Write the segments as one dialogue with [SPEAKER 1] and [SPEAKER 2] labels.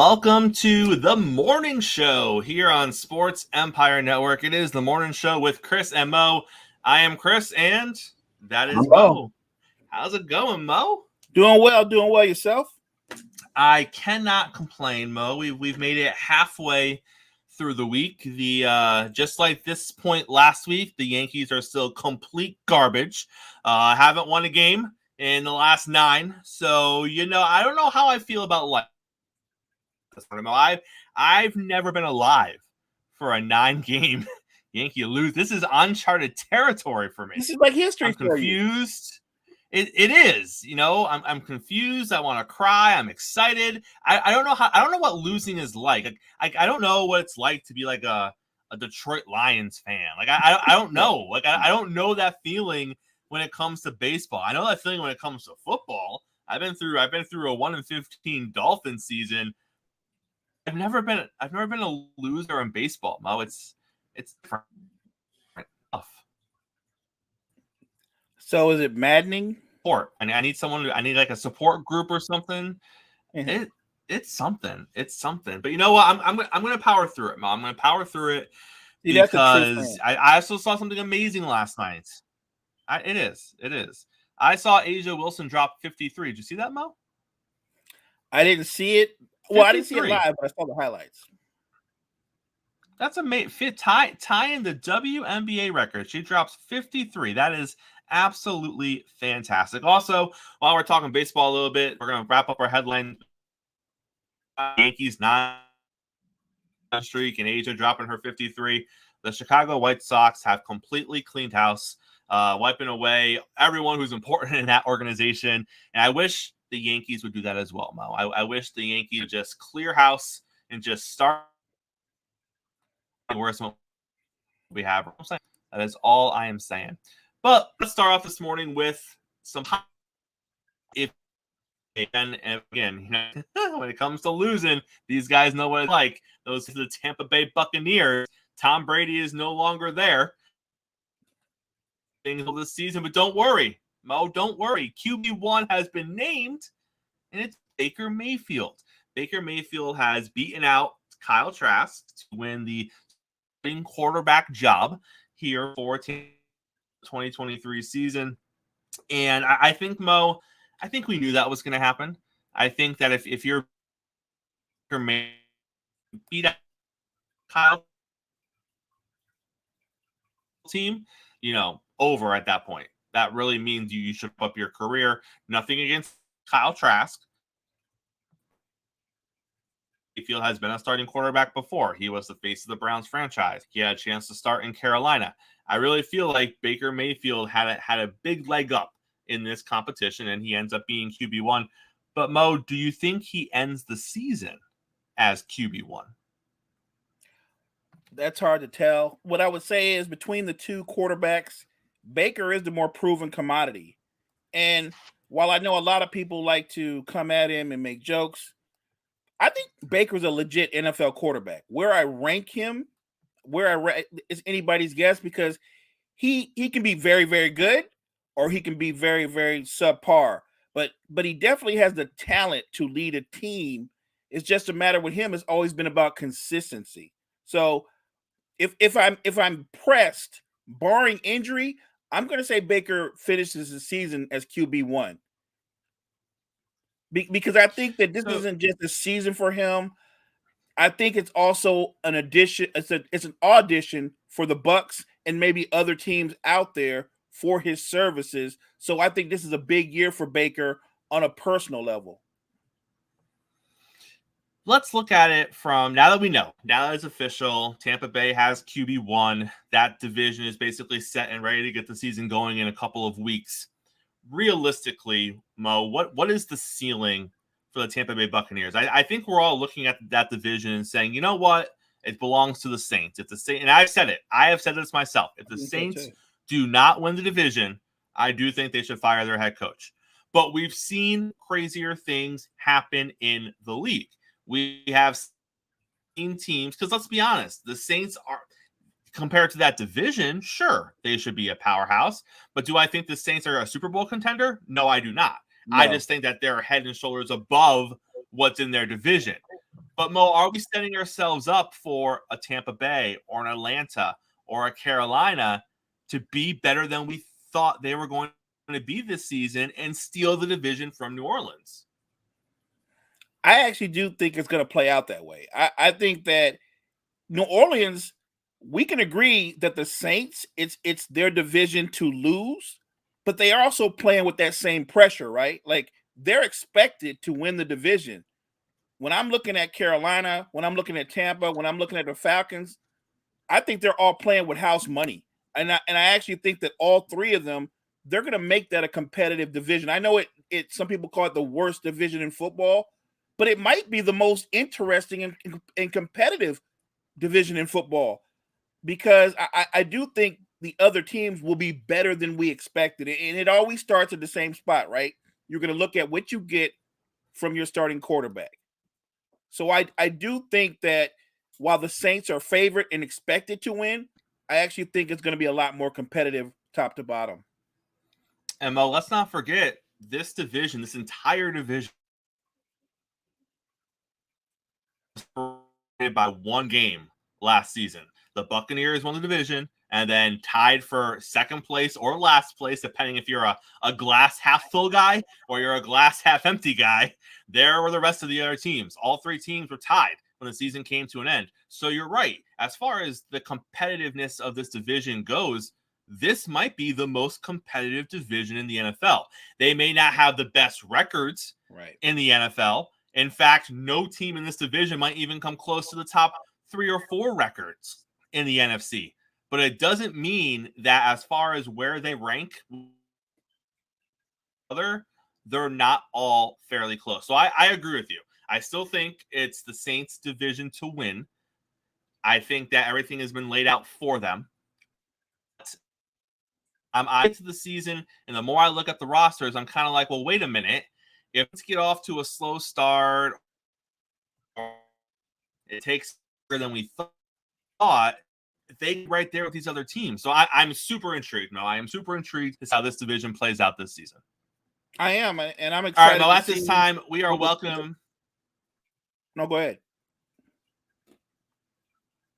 [SPEAKER 1] Welcome to the morning show here on Sports Empire Network. It is the morning show with Chris and Mo. I am Chris, and that is Mo. How's it going, Mo?
[SPEAKER 2] Doing well yourself?
[SPEAKER 1] I cannot complain, Mo. We've made it halfway through the week. Just like this point last week, the Yankees are still complete garbage. Haven't won a game in the last 9. So, I don't know how I feel about life. I've never been alive for a 9-game Yankee lose. This is uncharted territory for me.
[SPEAKER 2] This is like history.
[SPEAKER 1] I'm confused. It is. I'm confused. I want to cry. I'm excited. I don't know what losing is like. I don't know what it's like to be like a Detroit Lions fan. I don't know. I don't know that feeling when it comes to baseball. I know that feeling when it comes to football. I've been through a 1-15 Dolphins season. I've never been a loser in baseball, Mo. It's tough.
[SPEAKER 2] So is it maddening?
[SPEAKER 1] Support. I need like a support group or something.
[SPEAKER 2] Mm-hmm.
[SPEAKER 1] It's something. It's something. But you know what? I'm gonna power through it, Mo. I'm gonna power through it because I also saw something amazing last night. It is. I saw Asia Wilson drop 53. Did you see that, Mo?
[SPEAKER 2] I didn't see it. Well, I didn't see it live, but I saw the highlights.
[SPEAKER 1] That's a tying the WNBA record. She drops 53. That is absolutely fantastic. Also, while we're talking baseball a little bit, we're going to wrap up our headline. Yankees 9 streak and Asia dropping her 53. The Chicago White Sox have completely cleaned house, wiping away everyone who's important in that organization. And I wish the Yankees would do that as well, Mo. I wish the Yankees would just clear house and just start worse than we have. That is all I am saying. But let's start off this morning with some and again, when it comes to losing, these guys know what it's like. Those are the Tampa Bay Buccaneers. Tom Brady is no longer there this season, but don't worry. Mo, don't worry. QB1 has been named, and it's Baker Mayfield. Baker Mayfield has beaten out Kyle Trask to win the starting quarterback job here for 2023 season. And I think, Mo, we knew that was going to happen. I think that if you're beat out Kyle team, over at that point. That really means you should up your career. Nothing against Kyle Trask. Mayfield has been a starting quarterback before. He was the face of the Browns franchise. He had a chance to start in Carolina. I really feel like Baker Mayfield had a big leg up in this competition, and he ends up being QB1. But, Mo, do you think he ends the season as QB1?
[SPEAKER 2] That's hard to tell. What I would say is between the two quarterbacks, Baker is the more proven commodity. And while I know a lot of people like to come at him and make jokes, I think Baker's a legit NFL quarterback. Where I rank him, is anybody's guess, because he can be very, very good or he can be very, very subpar. But he definitely has the talent to lead a team. It's just a matter with him. It's always been about consistency. So if I'm pressed, barring injury, I'm going to say Baker finishes the season as QB1. Because I think that this isn't just a season for him. I think it's also an addition. It's an audition for the Bucs and maybe other teams out there for his services. So I think this is a big year for Baker on a personal level.
[SPEAKER 1] Let's look at it from now that we know. Now that it's official, Tampa Bay has QB1. That division is basically set and ready to get the season going in a couple of weeks. Realistically, Mo, what is the ceiling for the Tampa Bay Buccaneers? I think we're all looking at that division and saying, you know what? It belongs to the Saints. If the Saints, and I have said this myself. If the Saints do not win the division, I do think they should fire their head coach. But we've seen crazier things happen in the league. We have seen teams, because let's be honest, the Saints are, compared to that division, sure, they should be a powerhouse. But do I think the Saints are a Super Bowl contender? No, I do not. No. I just think that they're head and shoulders above what's in their division. But Mo, are we setting ourselves up for a Tampa Bay or an Atlanta or a Carolina to be better than we thought they were going to be this season and steal the division from New Orleans?
[SPEAKER 2] I actually do think it's going to play out that way. I think that New Orleans, we can agree that the Saints, it's their division to lose, but they are also playing with that same pressure, right? Like they're expected to win the division. When I'm looking at Carolina, when I'm looking at Tampa, when I'm looking at the Falcons, I think they're all playing with house money. And I actually think that all three of them, they're going to make that a competitive division. I know it some people call it the worst division in football, but it might be the most interesting and competitive division in football because I do think the other teams will be better than we expected. And it always starts at the same spot, right? You're going to look at what you get from your starting quarterback. So I do think that while the Saints are favored and expected to win, I actually think it's going to be a lot more competitive top to bottom.
[SPEAKER 1] And Mo, let's not forget this division, this entire division by one game last season. The Buccaneers won the division and then tied for second place or last place, depending if you're a glass half full guy or you're a glass half empty guy. There were the rest of the other teams. All three teams were tied when the season came to an end. So you're right. As far as the competitiveness of this division goes, this might be the most competitive division in the NFL. They may not have the best records in the NFL. In fact, no team in this division might even come close to the top 3 or 4 records in the NFC. But it doesn't mean that as far as where they rank, they're not all fairly close. So I agree with you. I still think it's the Saints division to win. I think that everything has been laid out for them. I'm eyeing to the season, and the more I look at the rosters, I'm kind of like, well, wait a minute. If let's get off to a slow start, it takes longer than we thought. They right there with these other teams. So I'm super intrigued. No, I am super intrigued as how this division plays out this season.
[SPEAKER 2] I am, and I'm excited.
[SPEAKER 1] All right, Mo, at this time, we are welcome.
[SPEAKER 2] No, go ahead.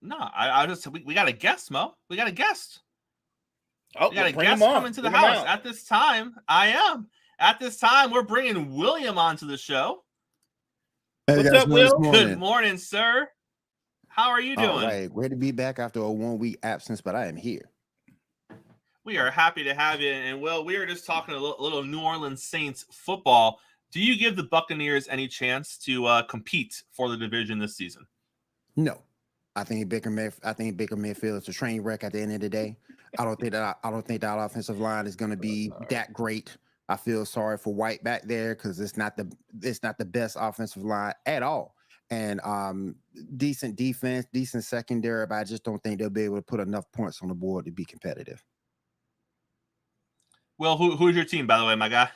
[SPEAKER 1] No, I just we got a guest, Mo. We got a guest.
[SPEAKER 2] Oh,
[SPEAKER 1] we got a guest coming to the house. At this time, At this time, we're bringing William onto the show.
[SPEAKER 3] Hey,
[SPEAKER 2] what's
[SPEAKER 3] guys,
[SPEAKER 2] up, Will?
[SPEAKER 1] Good morning, sir. How are you doing?
[SPEAKER 3] All right, great to be back after a 1-week absence, but I am here.
[SPEAKER 1] We are happy to have you. And, Will, we were just talking a little New Orleans Saints football. Do you give the Buccaneers any chance to compete for the division this season?
[SPEAKER 3] No. I think Baker Mayfield is a train wreck at the end of the day. I don't think that offensive line is going to be that great. I feel sorry for White back there because it's not the best offensive line at all. And decent defense, decent secondary, but I just don't think they'll be able to put enough points on the board to be competitive.
[SPEAKER 1] Well, who's your team, by the way, my guy?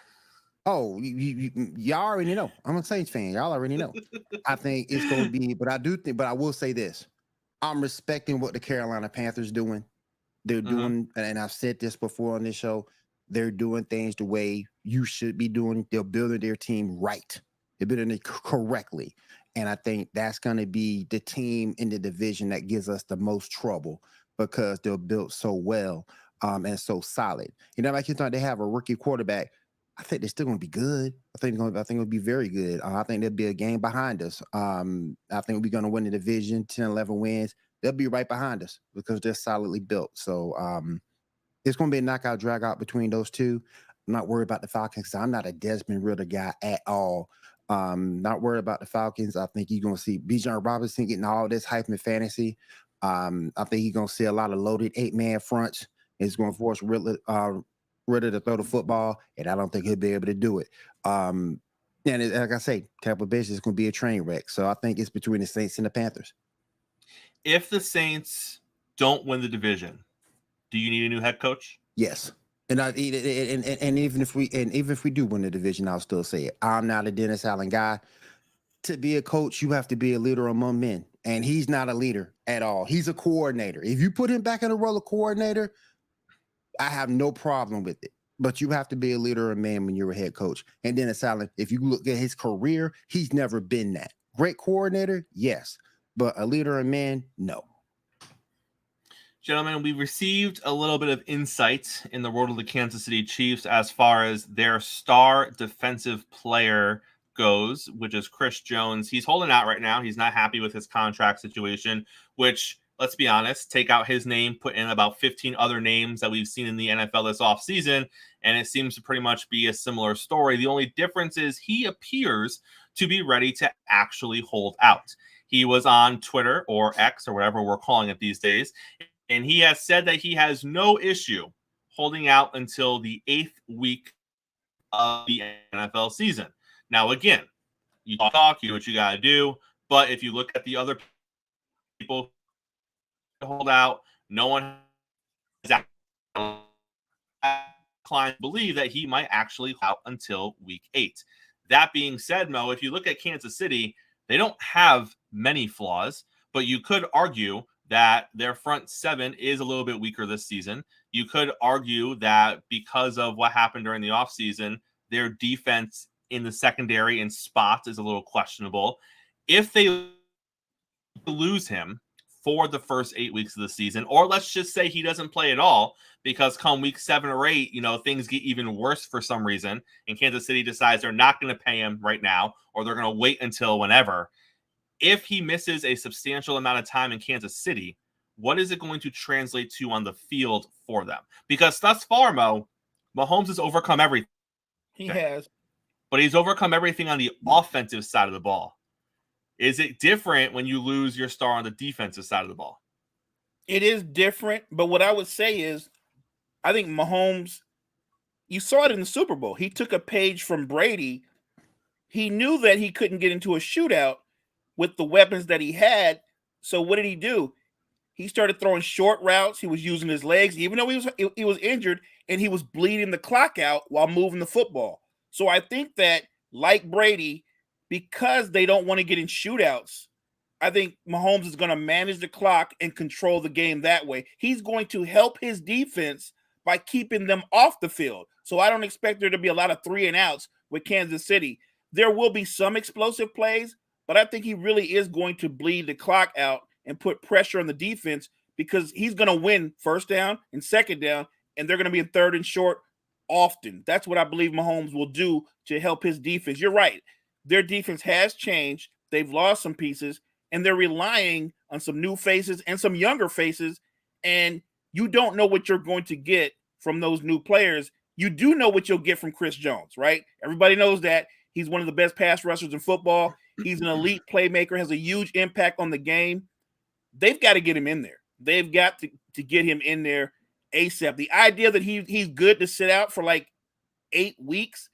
[SPEAKER 3] Oh, y'all already know. I'm a Saints fan. Y'all already know. I think it's going to be, but I will say this. I'm respecting what the Carolina Panthers doing. They're doing, and I've said this before on this show, they're doing things the way you should be doing. They're building their team right. They're building it correctly. And I think that's going to be the team in the division that gives us the most trouble because they're built so well and so solid. You know, like you thought they have a rookie quarterback. I think they're still going to be good. I think it'll be very good. I think there'll be a game behind us. I think we're going to win the division, 10, 11 wins. They'll be right behind us because they're solidly built. So it's going to be a knockout drag out between those two. I'm not worried about the Falcons. I'm not a Desmond Ridder guy at all. Not worried about the Falcons. I think you're going to see Bijan Robinson getting all this hype in fantasy. I think you're going to see a lot of loaded 8-man fronts. It's going to force Ridder to throw the football, and I don't think he'll be able to do it. And like I say, Tampa Bay is going to be a train wreck. So I think it's between the Saints and the Panthers.
[SPEAKER 1] If the Saints don't win the division, do you need a new head coach?
[SPEAKER 3] Yes. And even if we do win the division, I'll still say it. I'm not a Dennis Allen guy. To be a coach, you have to be a leader among men, and he's not a leader at all. He's a coordinator. If you put him back in the role of coordinator, I have no problem with it. But you have to be a leader of man when you're a head coach. And Dennis Allen, if you look at his career, he's never been that. Great coordinator, yes, but a leader in man, no.
[SPEAKER 1] Gentlemen, we received a little bit of insight in the world of the Kansas City Chiefs as far as their star defensive player goes, which is Chris Jones. He's holding out right now. He's not happy with his contract situation, which, let's be honest, take out his name, put in about 15 other names that we've seen in the NFL this offseason, and it seems to pretty much be a similar story. The only difference is he appears to be ready to actually hold out. He was on Twitter, or X, or whatever we're calling it these days, and he has said that he has no issue holding out until the 8th week of the NFL season. Now, again, you talk, you do what you got to do. But if you look at the other people who hold out, no one has inclined to believe that he might actually hold out until week 8. That being said, Mo, if you look at Kansas City, they don't have many flaws, but you could argue that their front seven is a little bit weaker this season. You could argue that because of what happened during the offseason, their defense in the secondary and spots is a little questionable. If they lose him for the first 8 weeks of the season, or let's just say he doesn't play at all, because come week 7 or 8, things get even worse for some reason, and Kansas City decides they're not going to pay him right now, or they're going to wait until whenever. If he misses a substantial amount of time in Kansas City, what is it going to translate to on the field for them? Because thus far, Mo, Mahomes has overcome everything.
[SPEAKER 2] He has.
[SPEAKER 1] But he's overcome everything on the offensive side of the ball. Is it different when you lose your star on the defensive side of the ball?
[SPEAKER 2] It is different, but what I would say is I think Mahomes, you saw it in the Super Bowl. He took a page from Brady. He knew that he couldn't get into a shootout with the weapons that he had. So what did he do? He started throwing short routes. He was using his legs, even though he was injured, and he was bleeding the clock out while moving the football. So I think that, like Brady, because they don't want to get in shootouts, I think Mahomes is going to manage the clock and control the game that way. He's going to help his defense by keeping them off the field. So I don't expect there to be a lot of 3 and outs with Kansas City. There will be some explosive plays, but I think he really is going to bleed the clock out and put pressure on the defense, because he's going to win first down and second down, and they're going to be in third and short often. That's what I believe Mahomes will do to help his defense. You're right. Their defense has changed. They've lost some pieces, and they're relying on some new faces and some younger faces, and you don't know what you're going to get from those new players. You do know what you'll get from Chris Jones, right? Everybody knows that. He's one of the best pass rushers in football. He's an elite playmaker, has a huge impact on the game. They've got to get him in there. They've got to get him in there ASAP. The idea that he's good to sit out for like 8 weeks,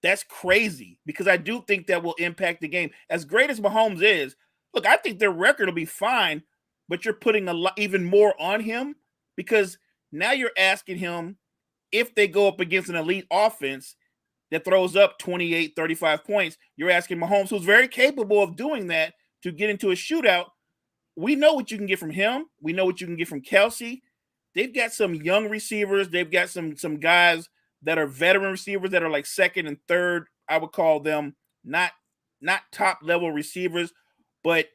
[SPEAKER 2] that's crazy, because I do think that will impact the game. As great as Mahomes is, look, I think their record will be fine, but you're putting a lot, even more on him, because now you're asking him, if they go up against an elite offense that throws up 28, 35 points, you're asking Mahomes, who's very capable of doing that, to get into a shootout. We know what you can get from him. We know what you can get from Kelsey. They've got some young receivers. They've got some guys that are veteran receivers that are like second and third. I would call them not top level receivers, but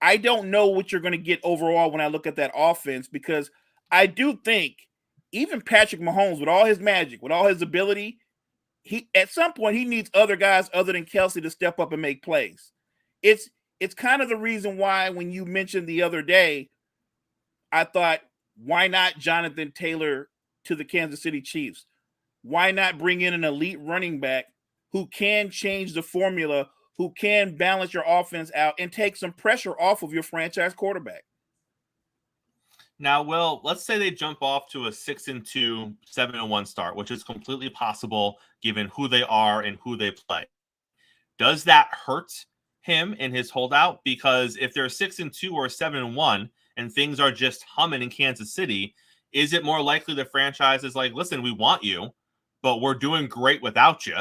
[SPEAKER 2] I don't know what you're going to get overall when I look at that offense, because I do think even Patrick Mahomes, with all his magic, with all his ability, he at some point he needs other guys other than Kelsey to step up and make plays. It's kind of the reason why, when you mentioned the other day, I thought, why not Jonathan Taylor to the Kansas City Chiefs? Why not bring in an elite running back who can change the formula, who can balance your offense out and take some pressure off of your franchise quarterback?
[SPEAKER 1] Now, Will, let's say they jump off to a 6-2, 7-1 start, which is completely possible given who they are and who they play. Does that hurt him in his holdout? Because if they're 6-2 or 7-1 and things are just humming in Kansas City, is it more likely the franchise is like, listen, we want you, but we're doing great without you?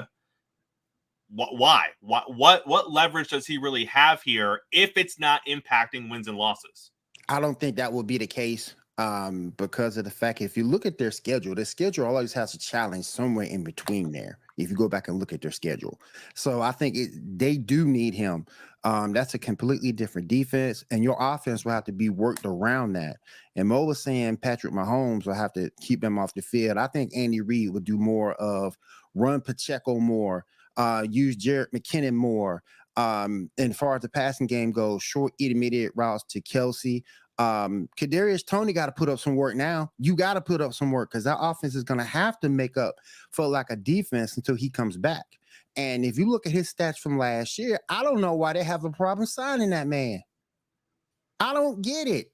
[SPEAKER 1] Why? What leverage does he really have here if it's not impacting wins and losses?
[SPEAKER 3] I don't think that will be the case, because of the fact, if you look at their schedule always has a challenge somewhere in between there. if you go back and look at their schedule. So I think they do need him. That's a completely different defense, and your offense will have to be worked around that. And Mo was saying Patrick Mahomes will have to keep him off the field. I think Andy Reid would do more of run Pacheco more, use Jarrett McKinnon more. And as far as the passing game goes, short intermediate routes to Kelsey. Kadarius Toney got to put up some work now. You got to put up some work because that offense is going to have to make up for like a defense until he comes back. And if you look at his stats from last year, I don't know why they have a problem signing that man. I don't get it.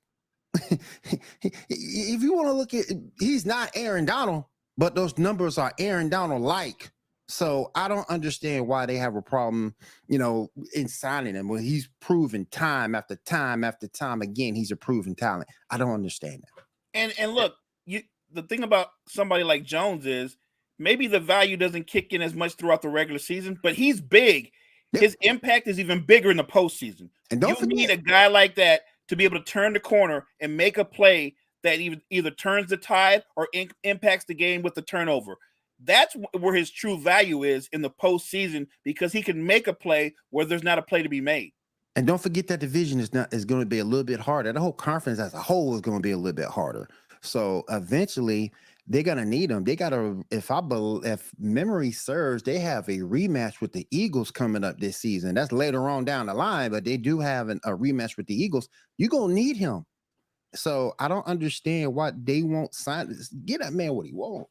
[SPEAKER 3] If you want to look at, he's not Aaron Donald, but those numbers are Aaron Donald like. So I don't understand why they have a problem, in signing him when he's proven time after time after time again. He's a proven talent. I don't understand that.
[SPEAKER 2] And look, the thing about somebody like Jones is maybe the value doesn't kick in as much throughout the regular season, but he's big. Yep. His impact is even bigger in the postseason. And don't forget, need a guy like that to be able to turn the corner and make a play that either turns the tide or impacts the game with the turnover. That's where his true value is in the postseason, because he can make a play where there's not a play to be made.
[SPEAKER 3] And don't forget that division is going to be a little bit harder. The whole conference as a whole is going to be a little bit harder. So eventually they're going to need him. They got to, if memory serves, they have a rematch with the Eagles coming up this season. That's later on down the line, but they do have a rematch with the Eagles. You're going to need him. So I don't understand why they won't sign. Get that man what he wants.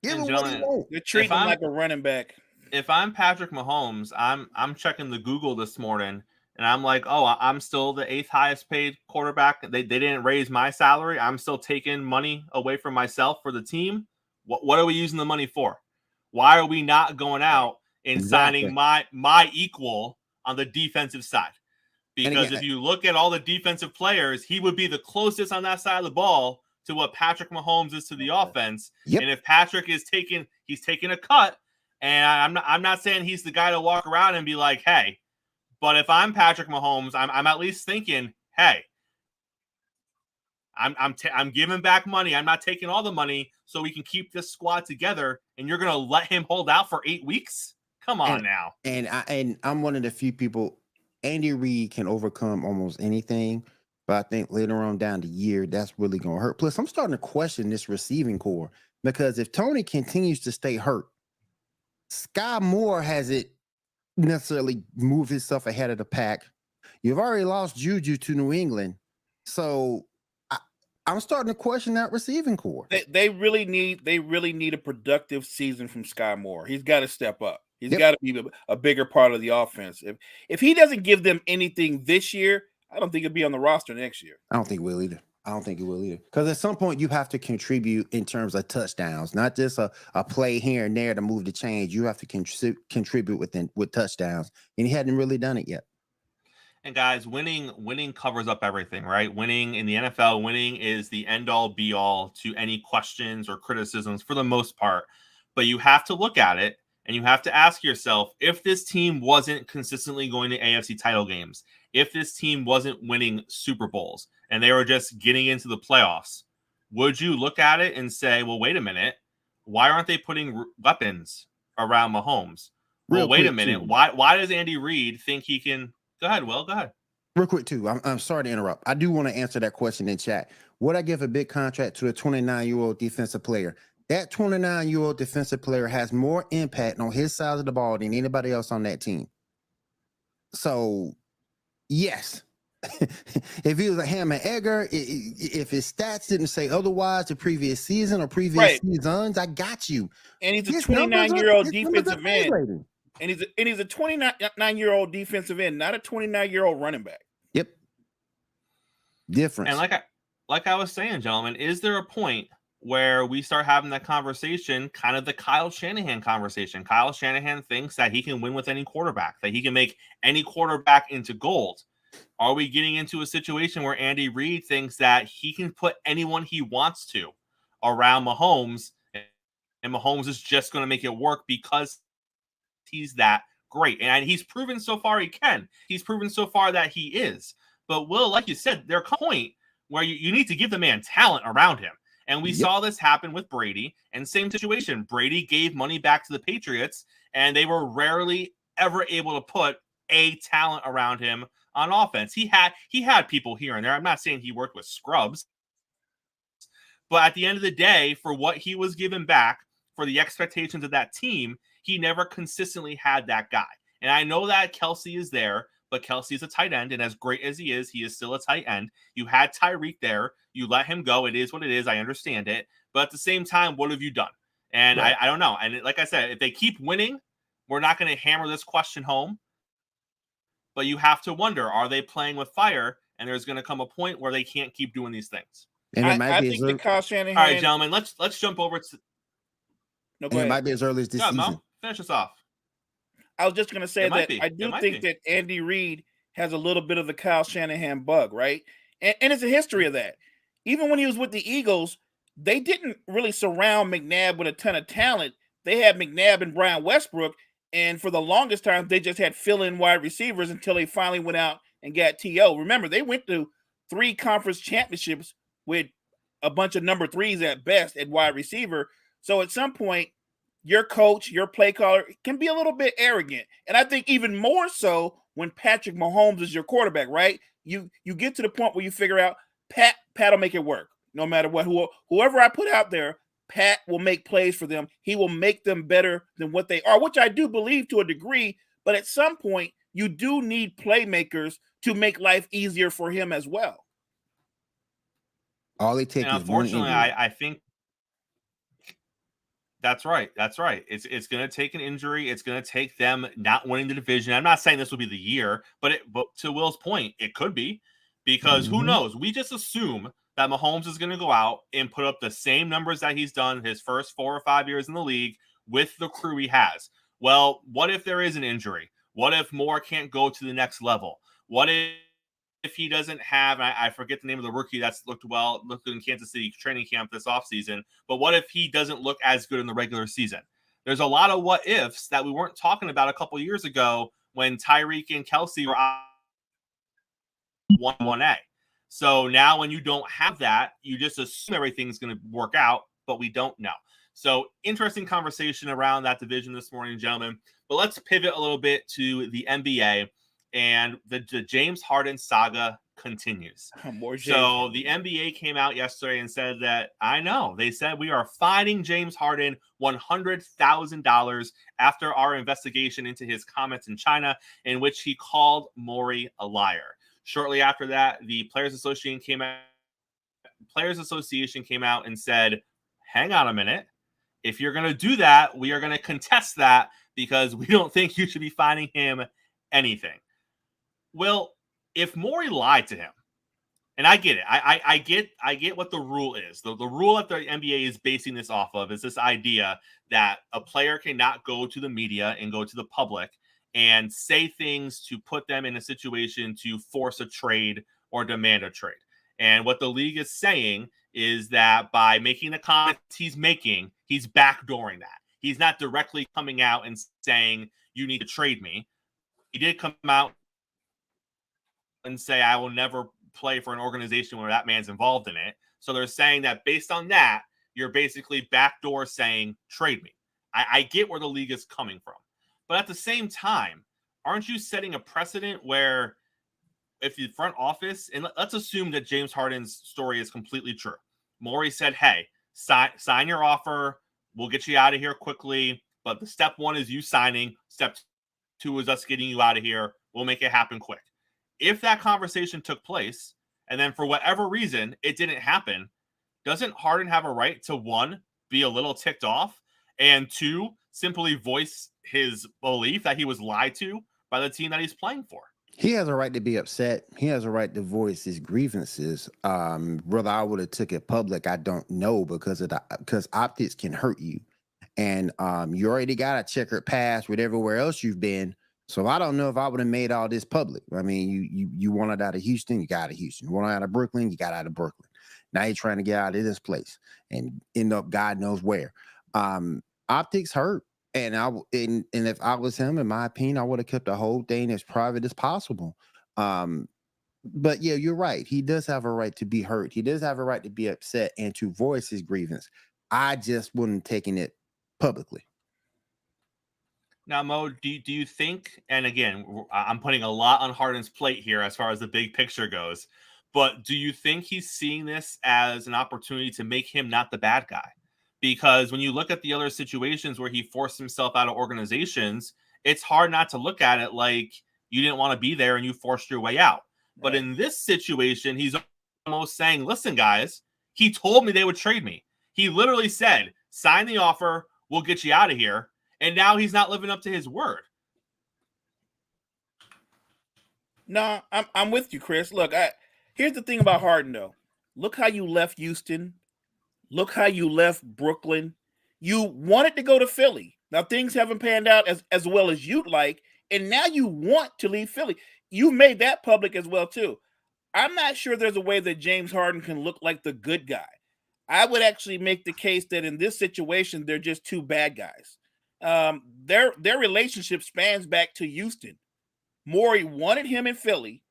[SPEAKER 2] Give him what he wants. You're treating him like a running back.
[SPEAKER 1] If I'm Patrick Mahomes, I'm checking the Google this morning, and I'm like, oh, I'm still the 8th highest paid quarterback. They didn't raise my salary. I'm still taking money away from myself for the team. What are we using the money for? Why are we not going out and signing my equal on the defensive side? Because if you look at all the defensive players, he would be the closest on that side of the ball to what Patrick Mahomes is to the offense. Yep. And if Patrick is taking a cut, and I'm not saying he's the guy to walk around and be like, hey, but if I'm Patrick Mahomes, I'm at least thinking, hey, I'm giving back money. I'm not taking all the money so we can keep this squad together. And you're gonna let him hold out for 8 weeks? Come on now.
[SPEAKER 3] And I'm one of the few people. Andy Reid can overcome almost anything. But I think later on down the year, that's really going to hurt. Plus, I'm starting to question this receiving core, because if Toney continues to stay hurt, Sky Moore hasn't necessarily moved himself ahead of the pack. You've already lost Juju to New England. So I'm starting to question that receiving core.
[SPEAKER 2] They really need a productive season from Sky Moore. He's got to step up. He's got to be a bigger part of the offense. If he doesn't give them anything this year, I don't think he'll be on the roster next year.
[SPEAKER 3] I don't think he will either. Because at some point you have to contribute in terms of touchdowns, not just a play here and there to move the chains. You have to contribute with touchdowns, and he hadn't really done it yet.
[SPEAKER 1] And guys, winning covers up everything, right? Winning in the NFL, winning is the end all be all to any questions or criticisms for the most part. But you have to look at it and you have to ask yourself, if this team wasn't consistently going to AFC title games, if this team wasn't winning Super Bowls and they were just getting into the playoffs, would you look at it and say, well, wait a minute, why aren't they putting weapons around Mahomes? Well, wait a minute, why does Andy Reid think he can? Go ahead, Will. Go ahead.
[SPEAKER 3] Real quick, too. I'm sorry to interrupt. I do want to answer that question in chat. Would I give a big contract to a 29-year-old defensive player? That 29-year-old defensive player has more impact on his side of the ball than anybody else on that team. So, yes. If he was a Ham and Egger, if his stats didn't say otherwise the previous season or previous seasons, I got you.
[SPEAKER 2] And he's a 29-year-old defensive end. And he's a 29-year-old defensive end, not a 29-year-old running back.
[SPEAKER 3] Yep. Difference.
[SPEAKER 1] And like I was saying, gentlemen, is there a point where we start having that conversation, kind of the Kyle Shanahan conversation? Kyle Shanahan thinks that he can win with any quarterback, that he can make any quarterback into gold. Are we getting into a situation where Andy Reid thinks that he can put anyone he wants to around Mahomes, and Mahomes is just going to make it work because he's that great? And he's proven so far he can. He's proven so far that he is. But Will, like you said, there's a point where you need to give the man talent around him. And we saw this happen with Brady, and same situation. Brady gave money back to the Patriots, and they were rarely ever able to put a talent around him on offense. He had people here and there. I'm not saying he worked with scrubs, but at the end of the day, for what he was given back, for the expectations of that team, he never consistently had that guy. And I know that Kelsey is there, but Kelsey's a tight end, and as great as he is still a tight end. You had Tyreek there. You let him go. It is what it is. I understand it. But at the same time, what have you done? And right. I don't know. And like I said, if they keep winning, we're not going to hammer this question home. But you have to wonder, are they playing with fire? And there's going to come a point where they can't keep doing these things.
[SPEAKER 3] And it might
[SPEAKER 2] I
[SPEAKER 3] be
[SPEAKER 2] think that Kyle Shanahan.
[SPEAKER 1] All right, gentlemen, let's jump over to.
[SPEAKER 3] No, go ahead. It might be as early as this season.
[SPEAKER 1] Mo, finish us off.
[SPEAKER 2] I was just going to say that I do think that Andy Reid has a little bit of the Kyle Shanahan bug, right? And it's a history of that. Even when he was with the Eagles, they didn't really surround McNabb with a ton of talent. They had McNabb and Brian Westbrook, and for the longest time, they just had fill-in wide receivers until they finally went out and got T.O. Remember, they went to 3 conference championships with a bunch of number 3s at best at wide receiver. So at some point, your coach, your play caller can be a little bit arrogant. And I think even more so when Patrick Mahomes is your quarterback, right? You get to the point where you figure out Pat will make it work. No matter what, whoever I put out there, Pat will make plays for them. He will make them better than what they are, which I do believe to a degree. But at some point, you do need playmakers to make life easier for him as well.
[SPEAKER 3] All they take is
[SPEAKER 1] unfortunately, I think that's right. That's right. It's going to take an injury. It's going to take them not winning the division. I'm not saying this will be the year, but to Will's point, it could be, because who knows? We just assume that Mahomes is going to go out and put up the same numbers that he's done his first 4 or 5 years in the league with the crew he has. Well, what if there is an injury? What if Moore can't go to the next level? What if he doesn't have, I forget the name of the rookie that's looked in Kansas City training camp this offseason, but what if he doesn't look as good in the regular season? There's a lot of what ifs that we weren't talking about a couple years ago when Tyreek and Kelsey were on 1A. So now when you don't have that, you just assume everything's going to work out, but we don't know. So interesting conversation around that division this morning, gentlemen. But let's pivot a little bit to the NBA. And the James Harden saga continues. So the NBA came out yesterday and said that, I know, they said we are fining James Harden $100,000 after our investigation into his comments in China, in which he called Morey a liar. Shortly after that, the Players Association came out and said, hang on a minute. If you're going to do that, we are going to contest that because we don't think you should be fining him anything. Well, if Morey lied to him, and I get it, I get what the rule is. The rule that the NBA is basing this off of is this idea that a player cannot go to the media and go to the public and say things to put them in a situation to force a trade or demand a trade. And what the league is saying is that by making the comments he's making, he's backdooring that. He's not directly coming out and saying, you need to trade me. He did come out and say, I will never play for an organization where that man's involved in it. So they're saying that based on that, you're basically backdoor saying, trade me. I get where the league is coming from. But at the same time, aren't you setting a precedent where if the front office, and let's assume that James Harden's story is completely true. Morey said, hey, sign your offer. We'll get you out of here quickly. But the step 1 is you signing. Step 2 is us getting you out of here. We'll make it happen quick. If that conversation took place, and then for whatever reason it didn't happen, doesn't Harden have a right to, 1, be a little ticked off, and 2, simply voice his belief that he was lied to by the team that he's playing for?
[SPEAKER 3] He has a right to be upset. He has a right to voice his grievances. Whether I would have took it public, I don't know, because optics can hurt you. And you already got a checkered past with everywhere else you've been. So I don't know if I would have made all this public. I mean, you wanted out of Houston, you got out of Houston. You wanted out of Brooklyn, you got out of Brooklyn. Now you're trying to get out of this place and end up God knows where. Optics hurt. And if I was him, in my opinion, I would have kept the whole thing as private as possible. But yeah, you're right. He does have a right to be hurt. He does have a right to be upset and to voice his grievance. I just wouldn't have taken it publicly.
[SPEAKER 1] Now, Mo, do you think, and again, I'm putting a lot on Harden's plate here as far as the big picture goes, but do you think he's seeing this as an opportunity to make him not the bad guy? Because when you look at the other situations where he forced himself out of organizations, it's hard not to look at it like you didn't want to be there and you forced your way out. But
[SPEAKER 2] Right.
[SPEAKER 1] in this situation, he's almost saying, listen, guys, he told me they would trade me. He literally said, sign the offer, we'll get you out of here. And now he's not living up to his word.
[SPEAKER 2] No, I'm with you, Chris. Look, here's the thing about Harden, though. Look how you left Houston. Look how you left Brooklyn. You wanted to go to Philly. Now things haven't panned out as well as you'd like, and now you want to leave Philly. You made that public as well too. I'm not sure there's a way that James Harden can look like the good guy. I would actually make the case that in this situation, they're just two bad guys. Their relationship spans back to Houston. Morey wanted him in Philly.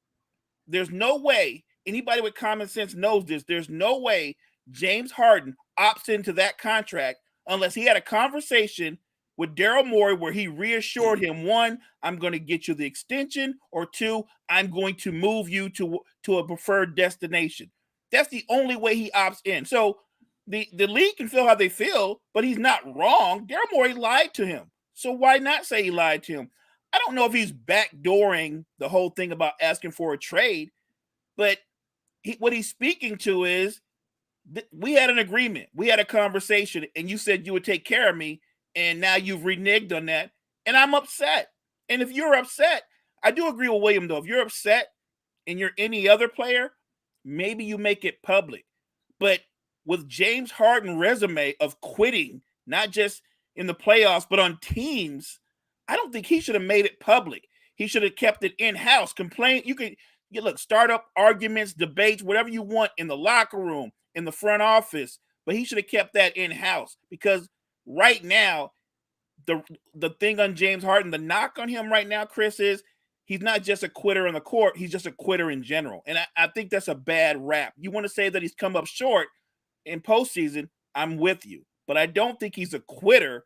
[SPEAKER 2] There's no way anybody with common sense knows this. There's no way James Harden opts into that contract unless he had a conversation with Daryl Morey where he reassured him, one, I'm going to get you the extension, or two, I'm going to move you to a preferred destination. That's the only way he opts in. So the league can feel how they feel, but he's not wrong. Daryl Morey lied to him. So why not say he lied to him? I don't know if he's backdooring the whole thing about asking for a trade, but what he's speaking to is we had an agreement. We had a conversation, and you said you would take care of me, and now you've reneged on that, and I'm upset. And if you're upset, I do agree with William, though. If you're upset and you're any other player, maybe you make it public. But with James Harden's resume of quitting, not just in the playoffs, but on teams, I don't think he should have made it public. He should have kept it in-house. Start up arguments, debates, whatever you want in the locker room, in the front office, but he should have kept that in-house, because right now, the thing on James Harden, the knock on him right now, Chris, is he's not just a quitter on the court, he's just a quitter in general. And I think that's a bad rap. You want to say that he's come up short in postseason, I'm with you. But I don't think he's a quitter.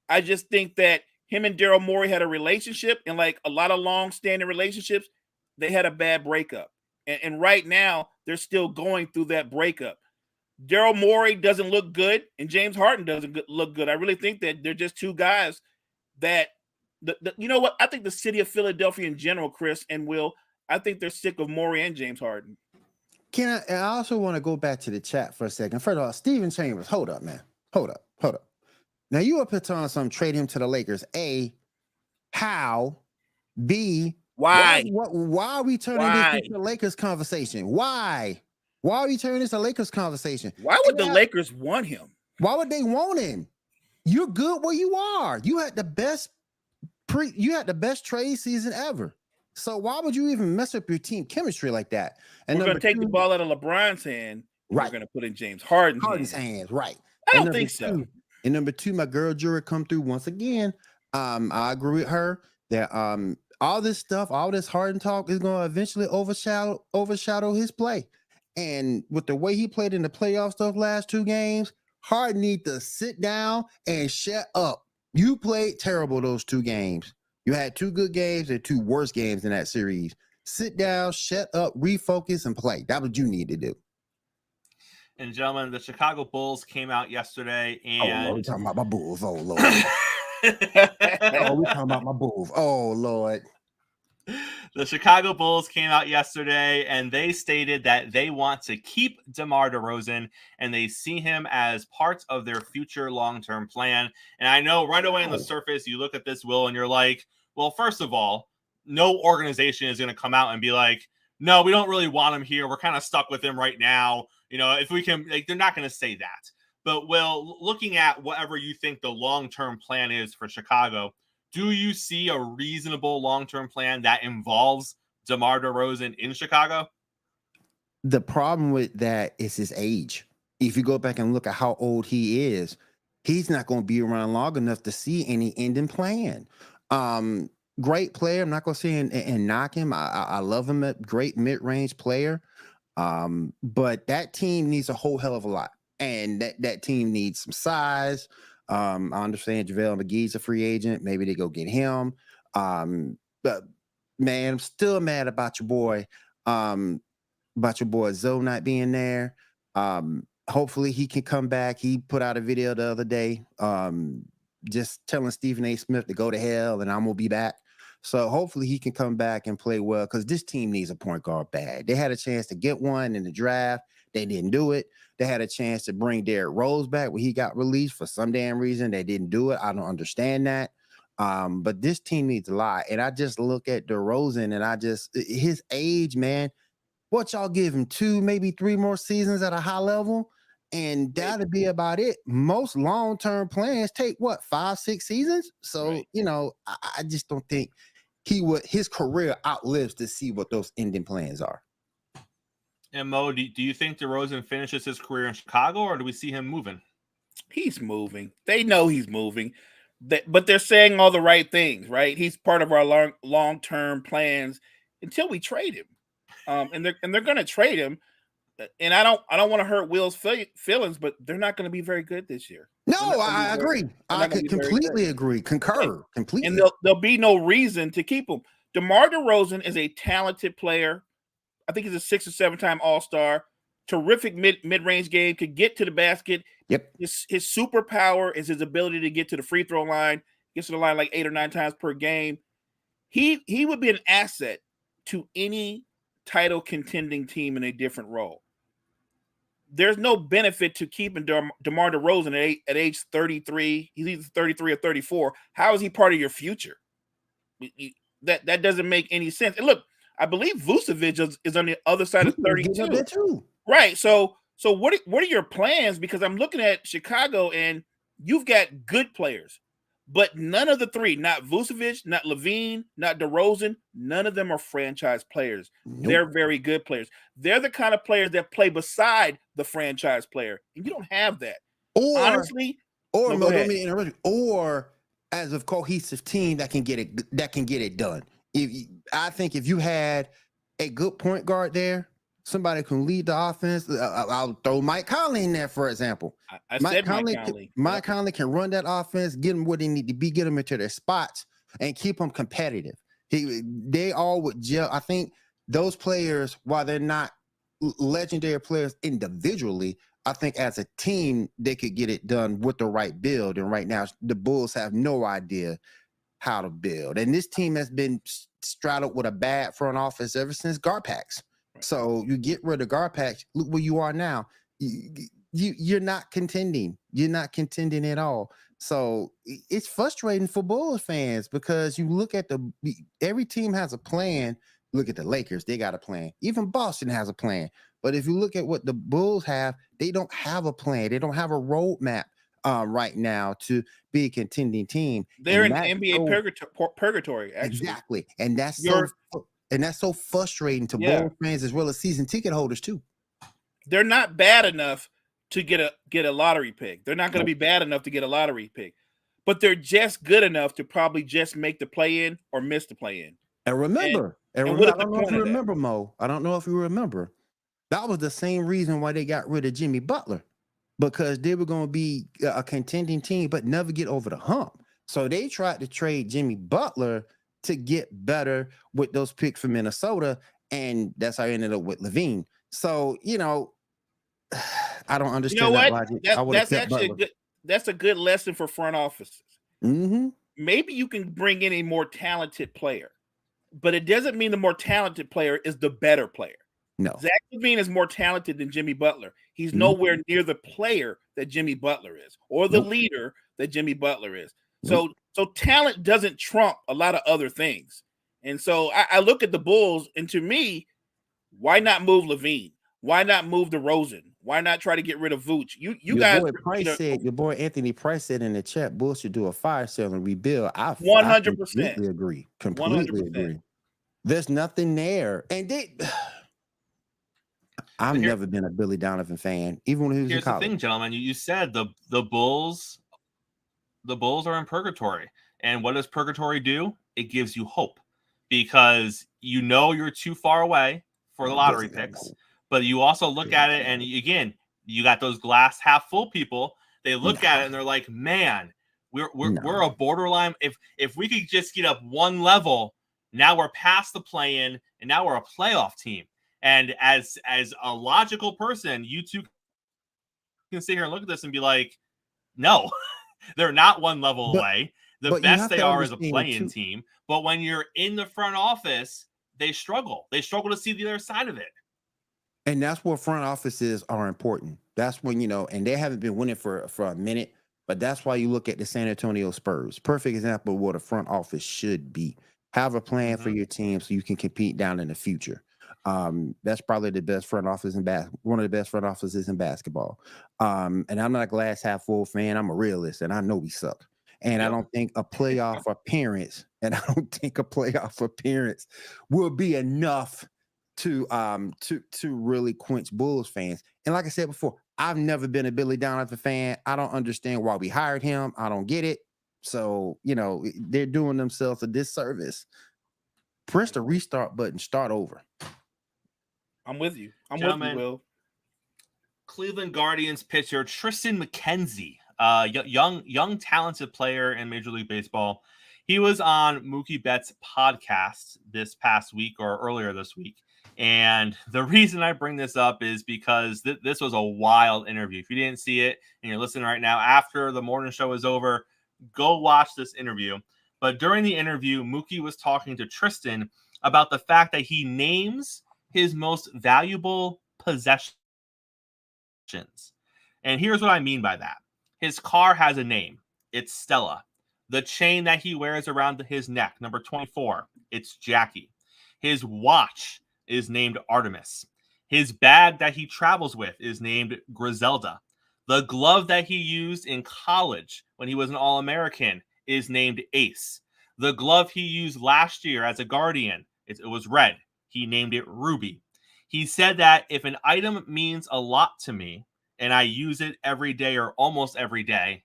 [SPEAKER 2] I just think that him and Daryl Morey had a relationship, and like a lot of long-standing relationships, they had a bad breakup. And right now, they're still going through that breakup. Daryl Morey doesn't look good, and James Harden doesn't look good. I really think that they're just two guys that, you know what? I think the city of Philadelphia in general, Chris and Will, I think they're sick of Morey and James Harden.
[SPEAKER 3] I also want to go back to the chat for a second. First of all, Steven Chambers, hold up, man. Hold up. Now, you up here telling some trade him to the Lakers. A, how? B,
[SPEAKER 2] why?
[SPEAKER 3] Why are we turning this into a Lakers conversation? Why are we turning this a Lakers conversation?
[SPEAKER 2] Why would the Lakers want him?
[SPEAKER 3] Why would they want him? You're good where you are. You had the best trade season ever. So why would you even mess up your team chemistry like that? And
[SPEAKER 2] we're going to take the ball out of LeBron's hand.
[SPEAKER 3] Right.
[SPEAKER 2] We're going to put in James Harden's
[SPEAKER 3] hands. Right.
[SPEAKER 2] I don't think so.
[SPEAKER 3] And number two, my girl Jura come through once again. I agree with her that all this stuff, all this Harden talk is going to eventually overshadow his play. And with the way he played in the playoff stuff last two games, Harden need to sit down and shut up. You played terrible those two games. You had two good games and two worst games in that series. Sit down, shut up, refocus, and play. That's what you need to do.
[SPEAKER 1] And gentlemen, the Chicago Bulls came out yesterday, and
[SPEAKER 3] Lord, we're talking about my Bulls. Oh Lord. We're talking about my Bulls. Oh Lord.
[SPEAKER 1] The Chicago Bulls came out yesterday, and they stated that they want to keep DeMar DeRozan, and they see him as part of their future long-term plan. And I know right away on the surface, you look at this, Will, and you're like, well, first of all, no organization is going to come out and be like, no, we don't really want him here. We're kind of stuck with him right now. You know, if we can, they're not going to say that. But, Will, looking at whatever you think the long-term plan is for Chicago, do you see a reasonable long-term plan that involves DeMar DeRozan in Chicago?
[SPEAKER 3] The problem with that is his age. If you go back and look at how old he is, he's not going to be around long enough to see any ending plan. great player. I'm not gonna say and knock him. I love him. A great mid-range player. But that team needs a whole hell of a lot, and that team needs some size. I understand JaVale McGee's a free agent. Maybe they go get him. But man, I'm still mad about your boy. Zoe not being there. Hopefully he can come back. He put out a video the other day, just telling Stephen A. Smith to go to hell and I'm gonna be back. So hopefully he can come back and play well because this team needs a point guard bad. They had a chance to get one in the draft. They didn't do it. They had a chance to bring Derrick Rose back when he got released for some damn reason. They didn't do it. I don't understand that. But this team needs a lot. And I just look at DeRozan and his age, man, what y'all give him 2, maybe 3 more seasons at a high level? And that'll be about it. Most long-term plans take what, 5, 6 seasons? So,
[SPEAKER 2] Right.
[SPEAKER 3] I just don't think his career outlives to see what those ending plans are.
[SPEAKER 1] And Mo, do you think DeRozan finishes his career in Chicago, or do we see him moving?
[SPEAKER 2] He's moving. They know he's moving. But they're saying all the right things, right? He's part of our long-term plans until we trade him. And they're going to trade him. And I don't want to hurt Will's feelings, but they're not going to be very good this year.
[SPEAKER 3] No, I agree. I could completely agree. Concur. Completely.
[SPEAKER 2] And there'll be no reason to keep him. DeMar DeRozan is a talented player. I think he's a 6 or 7-time All-Star. Terrific mid-range game, could get to the basket.
[SPEAKER 3] Yep.
[SPEAKER 2] His superpower is his ability to get to the free throw line. Gets to the line like 8 or 9 times per game. He would be an asset to any title contending team in a different role. There's no benefit to keeping DeMar DeRozan at age 33. He's either 33 or 34. How is he part of your future? That doesn't make any sense. And look, I believe Vucevic is on the other side of 32. Right. So what are your plans? Because I'm looking at Chicago and you've got good players, but none of the three, not Vucevic, not LaVine, not DeRozan, none of them are franchise players. Nope. They're very good players. They're the kind of players that play beside the franchise player, and you don't have that.
[SPEAKER 3] Or as a cohesive team that can get it done. I think if you had a good point guard there, somebody can lead the offense. I'll throw Mike Conley in there, for example. Mike Conley can run that offense, get them where they need to be, get them into their spots, and keep them competitive. They all would gel. I think those players, while they're not legendary players individually, I think as a team, they could get it done with the right build. And right now, the Bulls have no idea how to build. And this team has been straddled with a bad front office ever since Garpax. So you get rid of Garpax, look where you are now. You're not contending. You're not contending at all. So it's frustrating for Bulls fans because you look at every team has a plan. Look at the Lakers, they got a plan. Even Boston has a plan. But if you look at what the Bulls have, they don't have a plan. They don't have a roadmap right now to be a contending team.
[SPEAKER 2] They're in NBA purgatory, actually.
[SPEAKER 3] Exactly. And that's so frustrating to Bulls fans as well as season ticket holders too.
[SPEAKER 2] They're not bad enough to get a lottery pick. They're not going to be bad enough to get a lottery pick, but they're just good enough to probably just make the play-in or miss the play-in.
[SPEAKER 3] And remember, I don't know if you remember, Mo. I don't know if you remember. That was the same reason why they got rid of Jimmy Butler, because they were going to be a contending team but never get over the hump. So they tried to trade Jimmy Butler to get better with those picks from Minnesota, and that's how I ended up with LaVine. So, I don't understand that logic.
[SPEAKER 2] That's a good lesson for front offices.
[SPEAKER 3] Mm-hmm.
[SPEAKER 2] Maybe you can bring in a more talented player, but it doesn't mean the more talented player is the better player.
[SPEAKER 3] No.
[SPEAKER 2] Zach LaVine is more talented than Jimmy Butler. He's nowhere near the player that Jimmy Butler is, or the leader that Jimmy Butler is. So talent doesn't trump a lot of other things. And so I look at the Bulls, and to me, why not move LaVine? Why not move DeRozan? Why not try to get rid of Vooch? You guys.
[SPEAKER 3] Your boy Anthony Price said in the chat, Bulls should do a fire sale and rebuild. I
[SPEAKER 2] 100%
[SPEAKER 3] completely agree. Completely 100%. Agree. There's nothing there, and I've never been a Billy Donovan fan, even when he was in college.
[SPEAKER 1] Here's the thing, gentlemen. You said the Bulls are in purgatory. And what does purgatory do? It gives you hope because you know you're too far away for the lottery picks, but you also look at it and again, you got those glass half full people. They look at it and they're like, man, we're a borderline. If we could just get up one level, now we're past the play-in and now we're a playoff team. And as a logical person, you two can sit here and look at this and be like, no, they're not one level away. The best they are is a play-in team. But when you're in the front office, they struggle. They struggle to see the other side of it.
[SPEAKER 3] And that's where front offices are important. That's when, and they haven't been winning for a minute, but that's why you look at the San Antonio Spurs. Perfect example of what a front office should be. Have a plan for your team so you can compete down in the future. That's probably the best front office in one of the best front offices in basketball. And I'm not a glass half full fan. I'm a realist, and I know we suck. And I don't think a playoff appearance, will be enough to really quench Bulls fans. And like I said before, I've never been a Billy Donovan fan. I don't understand why we hired him. I don't get it. So, they're doing themselves a disservice. Press the restart button, start over.
[SPEAKER 2] I'm with you.
[SPEAKER 1] Gentlemen,
[SPEAKER 2] with you, Will.
[SPEAKER 1] Cleveland Guardians pitcher Tristan McKenzie, young talented player in Major League Baseball. He was on Mookie Betts' podcast this past week or earlier this week. And the reason I bring this up is because this was a wild interview. If you didn't see it and you're listening right now, after the morning show is over, go watch this interview. But during the interview, Mookie was talking to Tristan about the fact that he names his most valuable possessions. And here's what I mean by that. His car has a name. It's Stella. The chain that he wears around his neck, number 24, it's Jackie. His watch is named Artemis. His bag that he travels with is named Griselda. The glove that he used in college when he was an All-American is named Ace. The glove he used last year as a Guardian, it was red. He named it Ruby. He said that if an item means a lot to me and I use it every day or almost every day,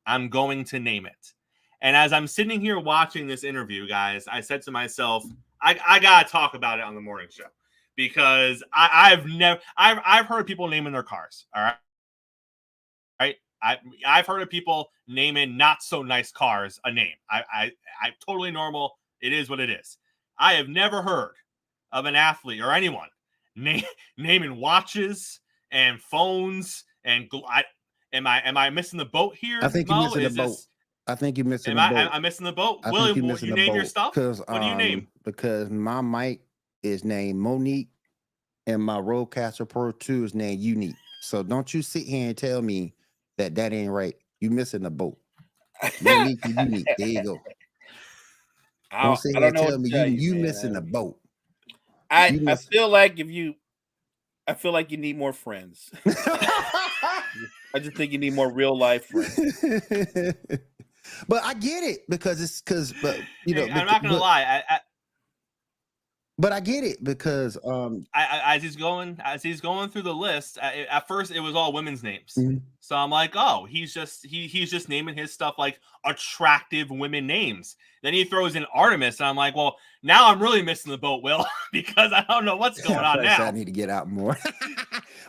[SPEAKER 1] I'm going to name it. And as I'm sitting here watching this interview, guys, I said to myself, I gotta talk about it on the morning show because I've heard people naming their cars. All right. I've heard of people naming not so nice cars a name. I totally normal. It is what it is. I have never heard of an athlete or anyone naming watches and phones and am I missing the boat here?
[SPEAKER 3] I think you're missing the boat. I think you're missing the boat.
[SPEAKER 1] I'm missing the boat. William, will you name your stuff? What do you name?
[SPEAKER 3] Because my mic is named Monique and my Rodecaster Pro 2 is named Unique. So don't you sit here and tell me that ain't right. You missing the boat. Monique and Unique. There you go. Don't sit here and tell me you missing the boat.
[SPEAKER 2] I feel like you need more friends. I just think you need more real life friends.
[SPEAKER 3] But I get it because
[SPEAKER 1] I'm not gonna lie.
[SPEAKER 3] But I get it because
[SPEAKER 1] as he's going through the list, at first it was all women's names. Mm-hmm. So I'm like, oh, he's just naming his stuff like attractive women names. Then he throws in Artemis, and I'm like, well, now I'm really missing the boat, Will, because I don't know what's going on now.
[SPEAKER 3] I need to get out more.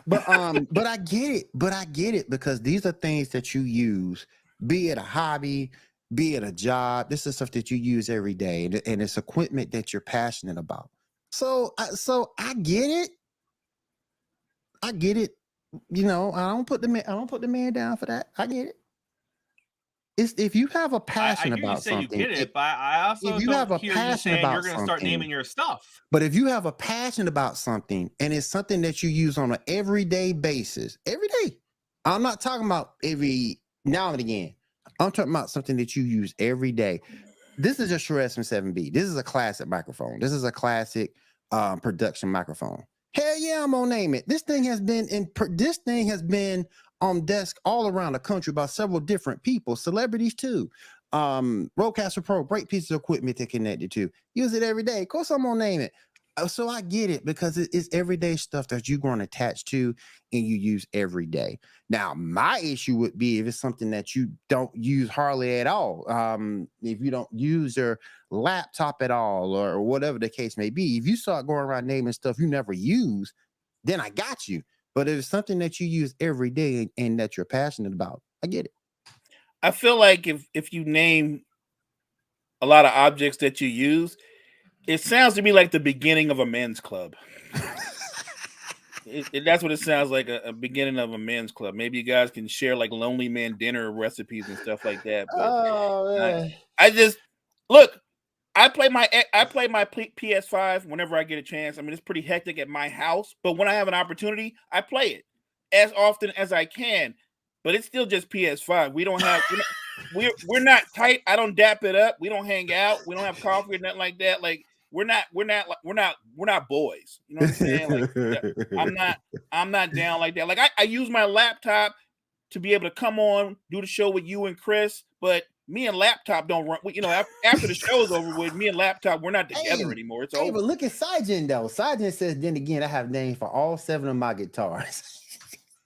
[SPEAKER 3] but I get it. But I get it because these are things that you use, be it a hobby, be it a job. This is stuff that you use every day, and it's equipment that you're passionate about. So I get it. I get it. I don't put the man down for that. I get it. It's if you have a passion about something.
[SPEAKER 1] You get it, but I also
[SPEAKER 3] if you have a passion about
[SPEAKER 1] you're going to start naming your stuff.
[SPEAKER 3] But if you have a passion about something and it's something that you use on an everyday basis, every day. I'm not talking about every now and again. I'm talking about something that you use every day. This is a Shure SM7B. This is a classic microphone. This is a classic production microphone. Hell yeah, I'm gonna name it. This thing has been on desk all around the country by several different people, celebrities too. Rodecaster Pro, great piece of equipment to connect it to. Use it every day. Of course, I'm gonna name it. So I get it because it's everyday stuff that you're going to attach to and you use every day. Now, my issue would be if it's something that you don't use hardly at all. If you don't use your laptop at all or whatever the case may be, if you start going around naming stuff you never use, then I got you. But if it's something that you use every day and that you're passionate about, I get it.
[SPEAKER 2] I feel like if you name a lot of objects that you use, it sounds to me like the beginning of a men's club. That's what it sounds like, a beginning of a men's club. Maybe you guys can share like lonely man dinner recipes and stuff like that. But
[SPEAKER 3] Oh man.
[SPEAKER 2] I just look. I play my PS5 whenever I get a chance. I mean, it's pretty hectic at my house, but when I have an opportunity, I play it as often as I can. But it's still just PS5. We don't have we're not tight. I don't dap it up. We don't hang out. We don't have coffee or nothing like that. Like we're not boys. You know what I'm saying? Like I'm not down like that. Like I use my laptop to be able to come on, do the show with you and Chris, but me and laptop don't run. You know, after the show's over with, me and laptop, we're not together anymore. It's over.
[SPEAKER 3] But look at Sajin though. Sajin says, then again, I have names for all 7 of my guitars.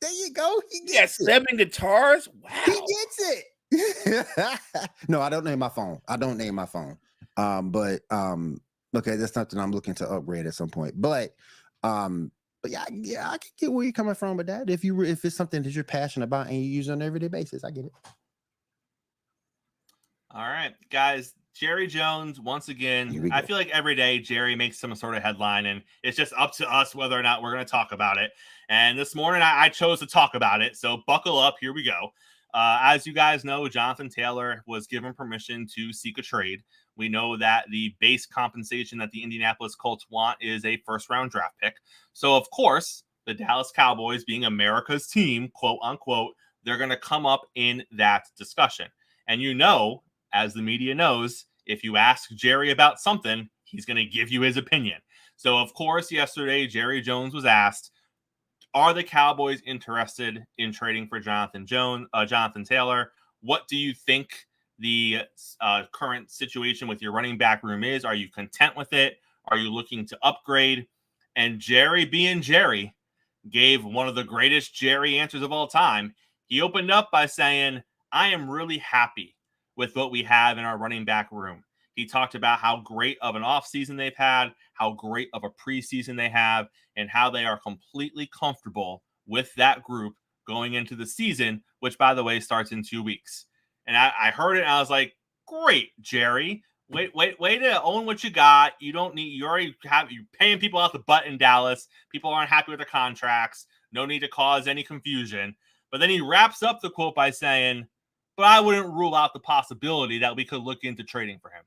[SPEAKER 3] There you go.
[SPEAKER 2] He gets 7 guitars. Wow.
[SPEAKER 3] He gets it. No, I don't name my phone. But okay, that's something I'm looking to upgrade at some point. But yeah, I can get where you're coming from with that. If it's something that you're passionate about and you use on an everyday basis, I get it.
[SPEAKER 1] All right, guys. Jerry Jones, once again, I feel like every day Jerry makes some sort of headline, and it's just up to us whether or not we're going to talk about it. And this morning, I chose to talk about it, so buckle up. Here we go. As you guys know, Jonathan Taylor was given permission to seek a trade. We know that the base compensation that the Indianapolis Colts want is a first-round draft pick. So, of course, the Dallas Cowboys, being America's team, quote unquote, they're going to come up in that discussion. And you know, as the media knows, if you ask Jerry about something, he's going to give you his opinion. So, of course, yesterday, Jerry Jones was asked, are the Cowboys interested in trading for Jonathan Taylor? What do you think the current situation with your running back room is? Are you content with it? Are you looking to upgrade? And Jerry, being Jerry, gave one of the greatest Jerry answers of all time. He opened up by saying, I am really happy with what we have in our running back room. He talked about how great of an offseason they've had, how great of a preseason they have, and how they are completely comfortable with that group going into the season, which, by the way, starts in 2 weeks. And I heard it, and I was like, great, Jerry. Wait to own what you got. You're paying people out the butt in Dallas. People aren't happy with their contracts. No need to cause any confusion. But then he wraps up the quote by saying, but I wouldn't rule out the possibility that we could look into trading for him.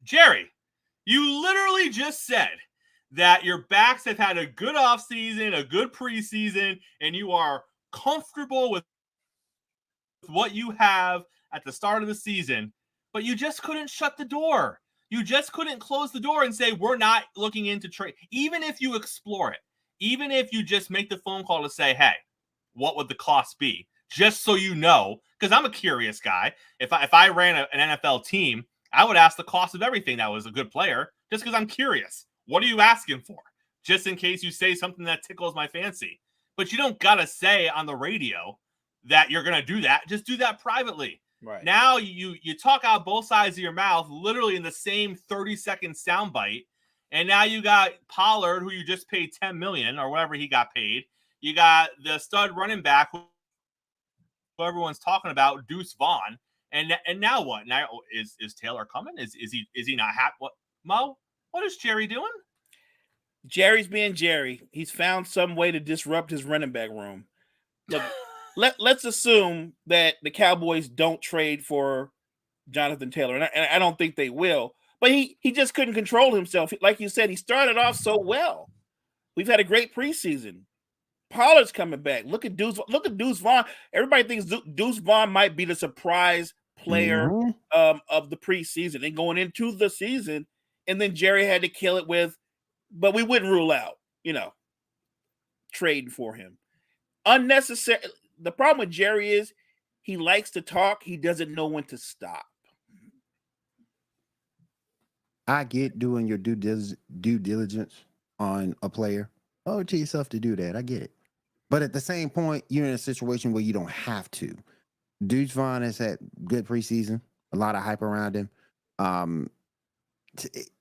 [SPEAKER 1] Jerry, you literally just said that your backs have had a good offseason, a good preseason, and you are comfortable with what you have at the start of the season, but you just couldn't shut the door. You just couldn't close the door and say, we're not looking into trade. Even if you explore it, even if you just make the phone call to say, hey, what would the cost be? Just so you know, because I'm a curious guy. If I ran an NFL team, I would ask the cost of everything that was a good player, just because I'm curious. What are you asking for? Just in case you say something that tickles my fancy. But you don't got to say on the radio that you're going to do that. Just do that privately.
[SPEAKER 2] Right.
[SPEAKER 1] Now you talk out both sides of your mouth, literally in the same 30-second soundbite. And now you got Pollard, who you just paid $10 million or whatever he got paid. You got the stud running back who everyone's talking about, Deuce Vaughn. And now what? Now is Taylor coming? Is he not happy? What, Mo? What is Jerry doing?
[SPEAKER 2] Jerry's being Jerry. He's found some way to disrupt his running back room. Look, let's assume that the Cowboys don't trade for Jonathan Taylor, and I don't think they will. But he just couldn't control himself. Like you said, he started off so well. We've had a great preseason. Pollard's coming back. Look at Deuce Vaughn. Everybody thinks Deuce Vaughn might be the surprise player of the preseason and going into the season. And then Jerry had to kill it with, but we wouldn't rule out, trading for him. Unnecessary. The problem with Jerry is he likes to talk. He doesn't know when to stop.
[SPEAKER 3] I get doing your due diligence on a player. Owe it to yourself to do that. I get it. But at the same point, you're in a situation where you don't have to. Deuce Vaughn has had good preseason, a lot of hype around him. And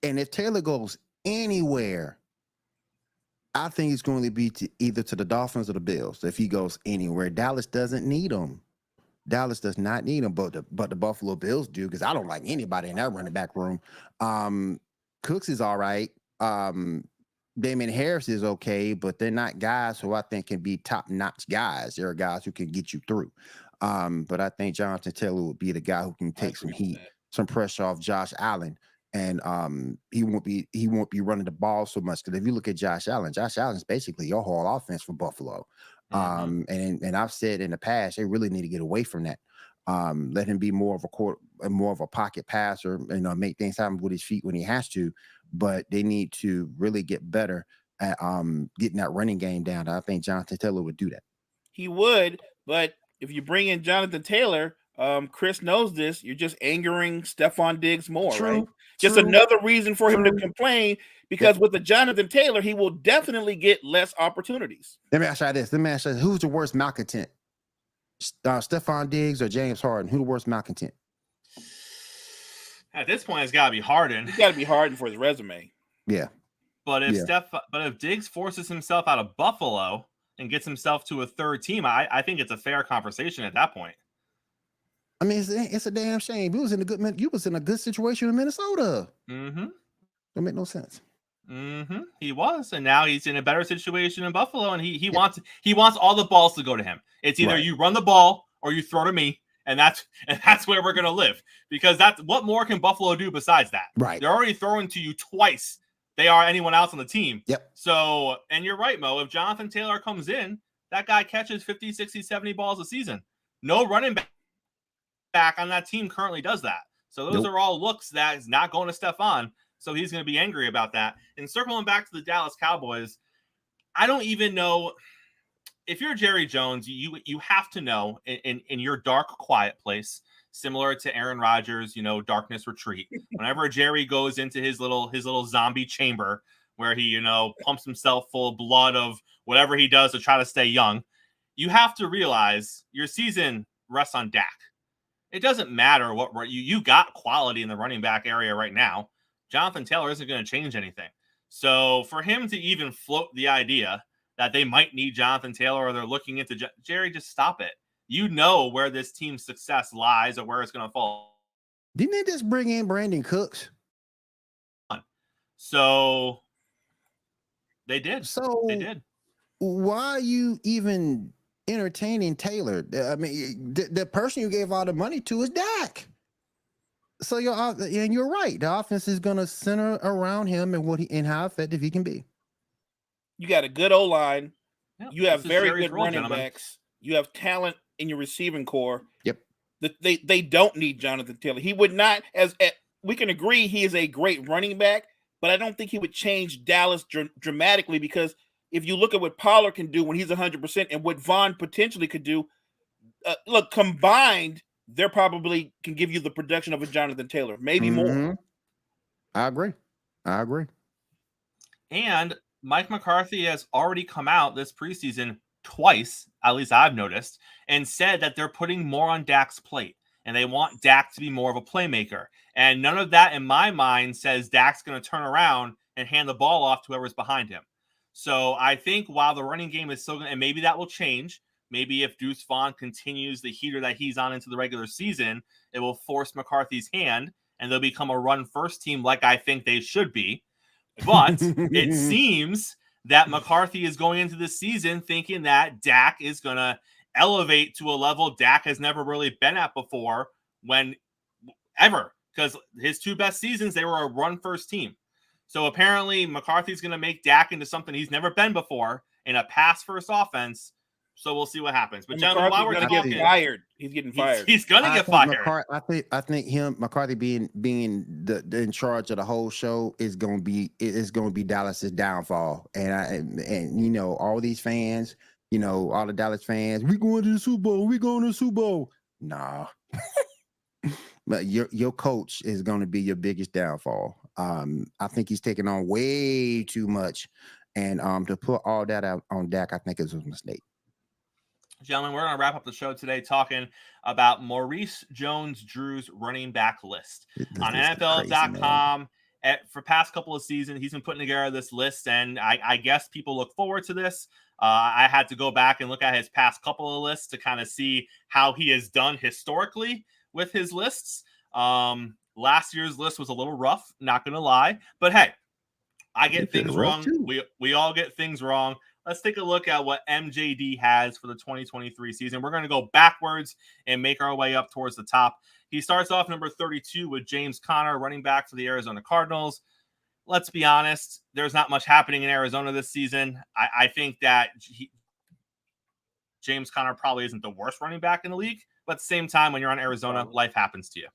[SPEAKER 3] if Taylor goes anywhere, I think it's going to be either to the Dolphins or the Bills. If he goes anywhere, Dallas doesn't need him. Dallas does not need him, but the Buffalo Bills do, because I don't like anybody in that running back room. Cooks is all right. Damon Harris is okay, but they're not guys who I think can be top-notch guys. They're guys who can get you through. But I think Jonathan Taylor would be the guy who can take some heat, some pressure off Josh Allen, and he won't be running the ball so much. Because if you look at Josh Allen's basically your whole offense for Buffalo. And I've said in the past, they really need to get away from that. Let him be more of a pocket passer, make things happen with his feet when he has to. But they need to really get better at getting that running game down. I think Jonathan Taylor would do that.
[SPEAKER 2] He would, but if you bring in Jonathan Taylor, Chris knows this, you're just angering Stephon Diggs more, right? Just another reason for him to complain, because with the Jonathan Taylor, he will definitely get less opportunities.
[SPEAKER 3] Let me ask you this. Who's the worst malcontent? Stephon Diggs or James Harden? Who the worst malcontent?
[SPEAKER 1] At this point, it's got to be Harden.
[SPEAKER 2] It's got to be Harden for his resume.
[SPEAKER 3] Yeah.
[SPEAKER 1] But if Diggs forces himself out of Buffalo and gets himself to a third team, I think it's a fair conversation at that point.
[SPEAKER 3] I mean, it's a damn shame. You was in a good situation in Minnesota.
[SPEAKER 1] Mm-hmm.
[SPEAKER 3] Don't make no sense.
[SPEAKER 1] Mm-hmm. He was, and now he's in a better situation in Buffalo, and he wants all the balls to go to him. It's either you run the ball or you throw to me, and that's where we're gonna live, because that's what more can Buffalo do besides that?
[SPEAKER 3] Right.
[SPEAKER 1] They're already throwing to you twice they are anyone else on the team.
[SPEAKER 3] Yep.
[SPEAKER 1] So, and you're right, Mo. If Jonathan Taylor comes in, that guy catches 50, 60, 70 balls a season. No running back on that team currently does that. So those are all looks that is not going to Stephon. So he's going to be angry about that. And circling back to the Dallas Cowboys, I don't even know if you're Jerry Jones, you have to know in your dark, quiet place, similar to Aaron Rodgers, darkness retreat. Whenever Jerry goes into his little zombie chamber where he, pumps himself full of blood of whatever he does to try to stay young, you have to realize your season rests on Dak. It doesn't matter what you got quality in the running back area right now. Jonathan Taylor isn't going to change anything. So for him to even float the idea that they might need Jonathan Taylor or they're looking into Jerry, just stop it. You know where this team's success lies or where it's going to fall.
[SPEAKER 3] Didn't they just bring in Brandon Cooks?
[SPEAKER 1] So they did.
[SPEAKER 3] Why are you even entertaining Taylor? I mean, the person you gave all the money to is Dak. So and you're right. The offense is going to center around him and how effective he can be.
[SPEAKER 2] You got a good O-line.
[SPEAKER 1] Yep.
[SPEAKER 2] You have very good running backs. You have talent in your receiving core.
[SPEAKER 3] Yep.
[SPEAKER 2] They don't need Jonathan Taylor. He would not, we can agree he is a great running back, but I don't think he would change Dallas dramatically, because if you look at what Pollard can do when he's 100% and what Vaughn potentially could do, look, combined, they probably can give you the production of a Jonathan Taylor, maybe more.
[SPEAKER 3] I agree.
[SPEAKER 1] And Mike McCarthy has already come out this preseason twice, at least I've noticed, and said that they're putting more on Dak's plate and they want Dak to be more of a playmaker. And none of that in my mind says Dak's going to turn around and hand the ball off to whoever's behind him. So I think while the running game is still going to, and maybe that will change, maybe if Deuce Vaughn continues the heater that he's on into the regular season, it will force McCarthy's hand and they'll become a run-first team like I think they should be. But it seems that McCarthy is going into this season thinking that Dak is going to elevate to a level Dak has never really been at before ever, because his two best seasons, they were a run-first team. So apparently McCarthy's going to make Dak into something he's never been before in a pass-first offense. So we'll see what happens. But gentlemen, while we're talking,
[SPEAKER 2] he's getting fired.
[SPEAKER 1] He's going to get fired.
[SPEAKER 3] I think McCarthy being the in charge of the whole show is going to be Dallas's downfall. And all these fans, all the Dallas fans, we going to the Super Bowl. Nah. But your coach is going to be your biggest downfall. I think he's taking on way too much, and to put all that out on Dak, I think is a mistake.
[SPEAKER 1] Gentlemen, we're going to wrap up the show today talking about Maurice Jones-Drew's running back list. On NFL.com, for past couple of seasons, he's been putting together this list, and I guess people look forward to this. I had to go back and look at his past couple of lists to kind of see how he has done historically with his lists. Last year's list was a little rough, not going to lie. But hey, I get things wrong. We all get things wrong. Let's take a look at what MJD has for the 2023 season. We're going to go backwards and make our way up towards the top. He starts off number 32 with James Conner, running back for the Arizona Cardinals. Let's be honest, there's not much happening in Arizona this season. I think that James Conner probably isn't the worst running back in the league, but at the same time, when you're on Arizona, life happens to you.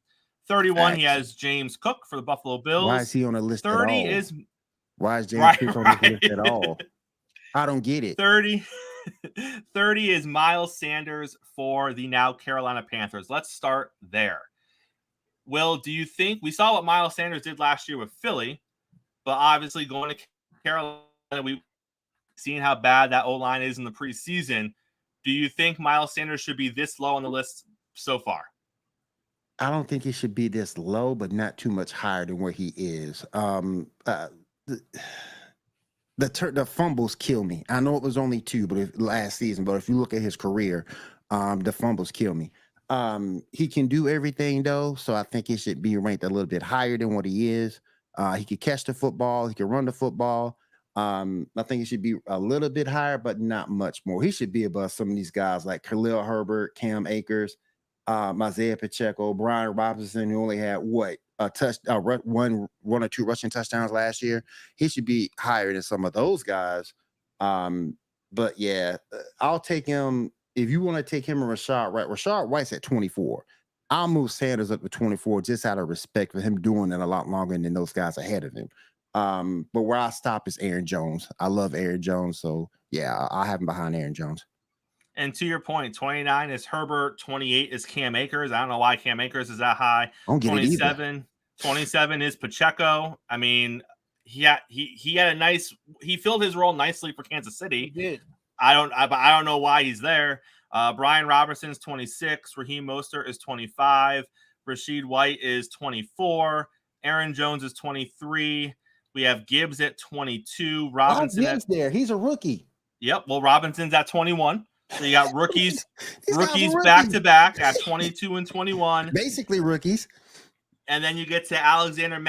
[SPEAKER 1] 31, he has James Cook for the Buffalo Bills.
[SPEAKER 3] Why is he on the list
[SPEAKER 1] 30
[SPEAKER 3] at all?
[SPEAKER 1] is
[SPEAKER 3] Why is James Cook on the list at all? I don't get it.
[SPEAKER 1] 30 is Miles Sanders for the now Carolina Panthers. Let's start there. Will, do you think we saw what Miles Sanders did last year with Philly, but obviously going to Carolina, we've seen how bad that O-line is in the preseason. Do you think Miles Sanders should be this low on the list so far?
[SPEAKER 3] I don't think he should be this low, but not too much higher than where he is. The fumbles kill me. I know it was only 2, but last season. But if you look at his career, the fumbles kill me. He can do everything though, so I think he should be ranked a little bit higher than what he is. He could catch the football. He can run the football. I think he should be a little bit higher, but not much more. He should be above some of these guys like Khalil Herbert, Cam Akers, Isaiah Pacheco, Brian Robinson, who only had one or two rushing touchdowns last year. He should be higher than some of those guys. But yeah, I'll take him. If you want to take him and Rashad White's at 24. I'll move Sanders up to 24 just out of respect for him doing it a lot longer than those guys ahead of him. But where I stop is Aaron Jones. I love Aaron Jones, so yeah, I'll have him behind Aaron Jones.
[SPEAKER 1] And to your point, 29 is Herbert, 28 is Cam Akers. I don't know why Cam Akers is that high. 27 is Pacheco. I mean, he filled his role nicely for Kansas City.
[SPEAKER 2] He did.
[SPEAKER 1] I don't know why he's there. Brian Robertson's 26, Raheem Mostert is 25, Rashid White is 24, Aaron Jones is 23. We have Gibbs at 22. Robinson
[SPEAKER 3] Gibbs there. He's a rookie.
[SPEAKER 1] Yep. Well, Robinson's at 21. So you got rookies back to back at 22 and 21.
[SPEAKER 3] Basically rookies.
[SPEAKER 1] And then you get to Alexander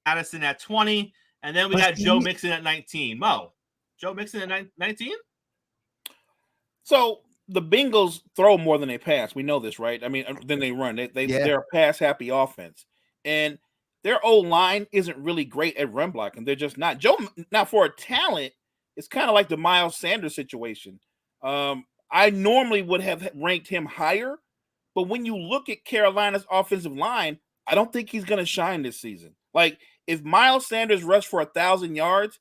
[SPEAKER 1] Madison at 20. And then we got Joe Mixon at 19. Mo, Joe Mixon at 19?
[SPEAKER 2] So the Bengals throw more than they pass. We know this, right? I mean, than they run. They're a pass-happy offense. And their O-line isn't really great at run blocking. They're just not. Now, for a talent, it's kind of like the Miles Sanders situation. I normally would have ranked him higher, but when you look at Carolina's offensive line, I don't think he's going to shine this season. Like, if Miles Sanders rushed for 1,000 yards,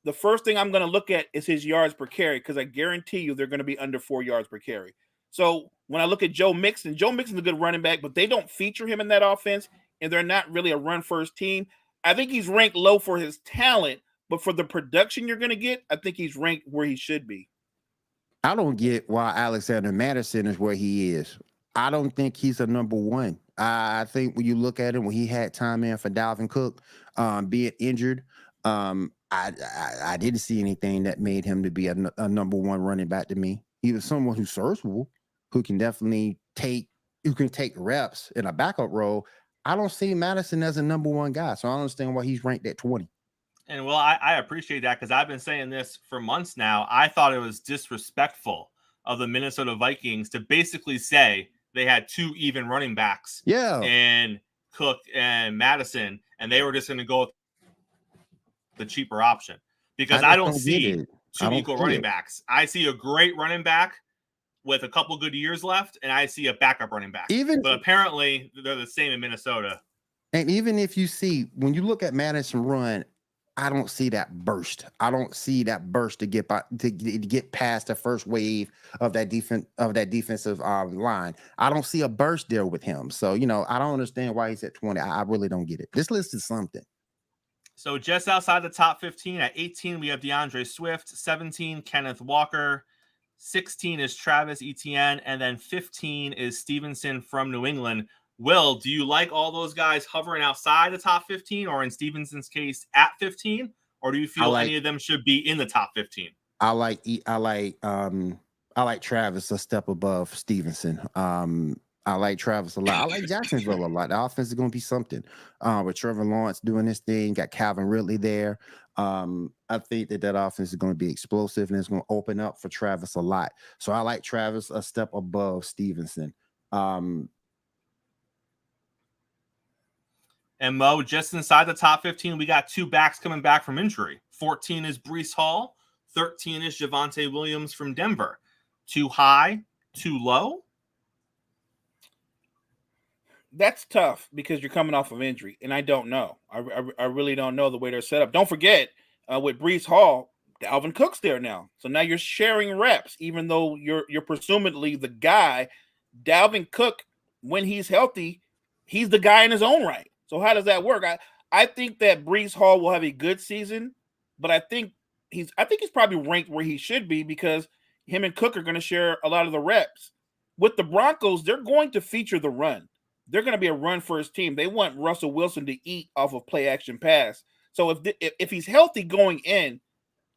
[SPEAKER 2] the first thing I'm going to look at is his yards per carry, because I guarantee you they're going to be under 4 yards per carry. So when I look at Joe Mixon's a good running back, but they don't feature him in that offense, and they're not really a run-first team. I think he's ranked low for his talent, but for the production you're going to get, I think he's ranked where he should be.
[SPEAKER 3] I don't get why Alexander Madison is where he is. I don't think he's a number one. I think when you look at him, when he had time in for Dalvin Cook, being injured, I didn't see anything that made him to be a number one running back to me. He was someone who's serviceable, who can definitely take reps in a backup role. I don't see Madison as a number one guy, so I don't understand why he's ranked at 20.
[SPEAKER 1] And well, I appreciate that, because I've been saying this for months now. I thought it was disrespectful of the Minnesota Vikings to basically say they had 2 even running backs.
[SPEAKER 3] Yeah.
[SPEAKER 1] And Cook and Madison, and they were just going to go with the cheaper option, because I don't see 2 equal running backs. I see a great running back with a couple good years left, and I see a backup running back. But apparently they're the same in Minnesota.
[SPEAKER 3] And even if you see, when you look at Madison run, I don't see that burst. I don't see that burst to get get past the first wave of that defensive line. I don't see a burst there with him. So I don't understand why he's at 20. I really don't get it. This list is something.
[SPEAKER 1] So just outside the top 15, at 18, we have DeAndre Swift. 17, Kenneth Walker. 16 is Travis Etienne. And then 15 is Stevenson from New England. Will, do you like all those guys hovering outside the top 15, or in Stevenson's case, at 15? Or do you feel any of them should be in the top 15?
[SPEAKER 3] I like Travis a step above Stevenson. I like Travis a lot. I like Jacksonville a lot. The offense is going to be something. With Trevor Lawrence doing this thing, got Calvin Ridley there. I think that offense is going to be explosive and it's going to open up for Travis a lot. So I like Travis a step above Stevenson.
[SPEAKER 1] And Mo, just inside the top 15, we got two backs coming back from injury. 14 is Breece Hall. 13 is Javonte Williams from Denver. Too high, too low?
[SPEAKER 2] That's tough because you're coming off of injury, and I don't know. I really don't know the way they're set up. Don't forget, with Breece Hall, Dalvin Cook's there now. So now you're sharing reps, even though you're presumably the guy. Dalvin Cook, when he's healthy, he's the guy in his own right. So how does that work? I think that Breece Hall will have a good season, but I think he's probably ranked where he should be because him and Cook are going to share a lot of the reps. With the Broncos, they're going to feature the run. They're going to be a run-first team. They want Russell Wilson to eat off of play-action pass. So if he's healthy going in,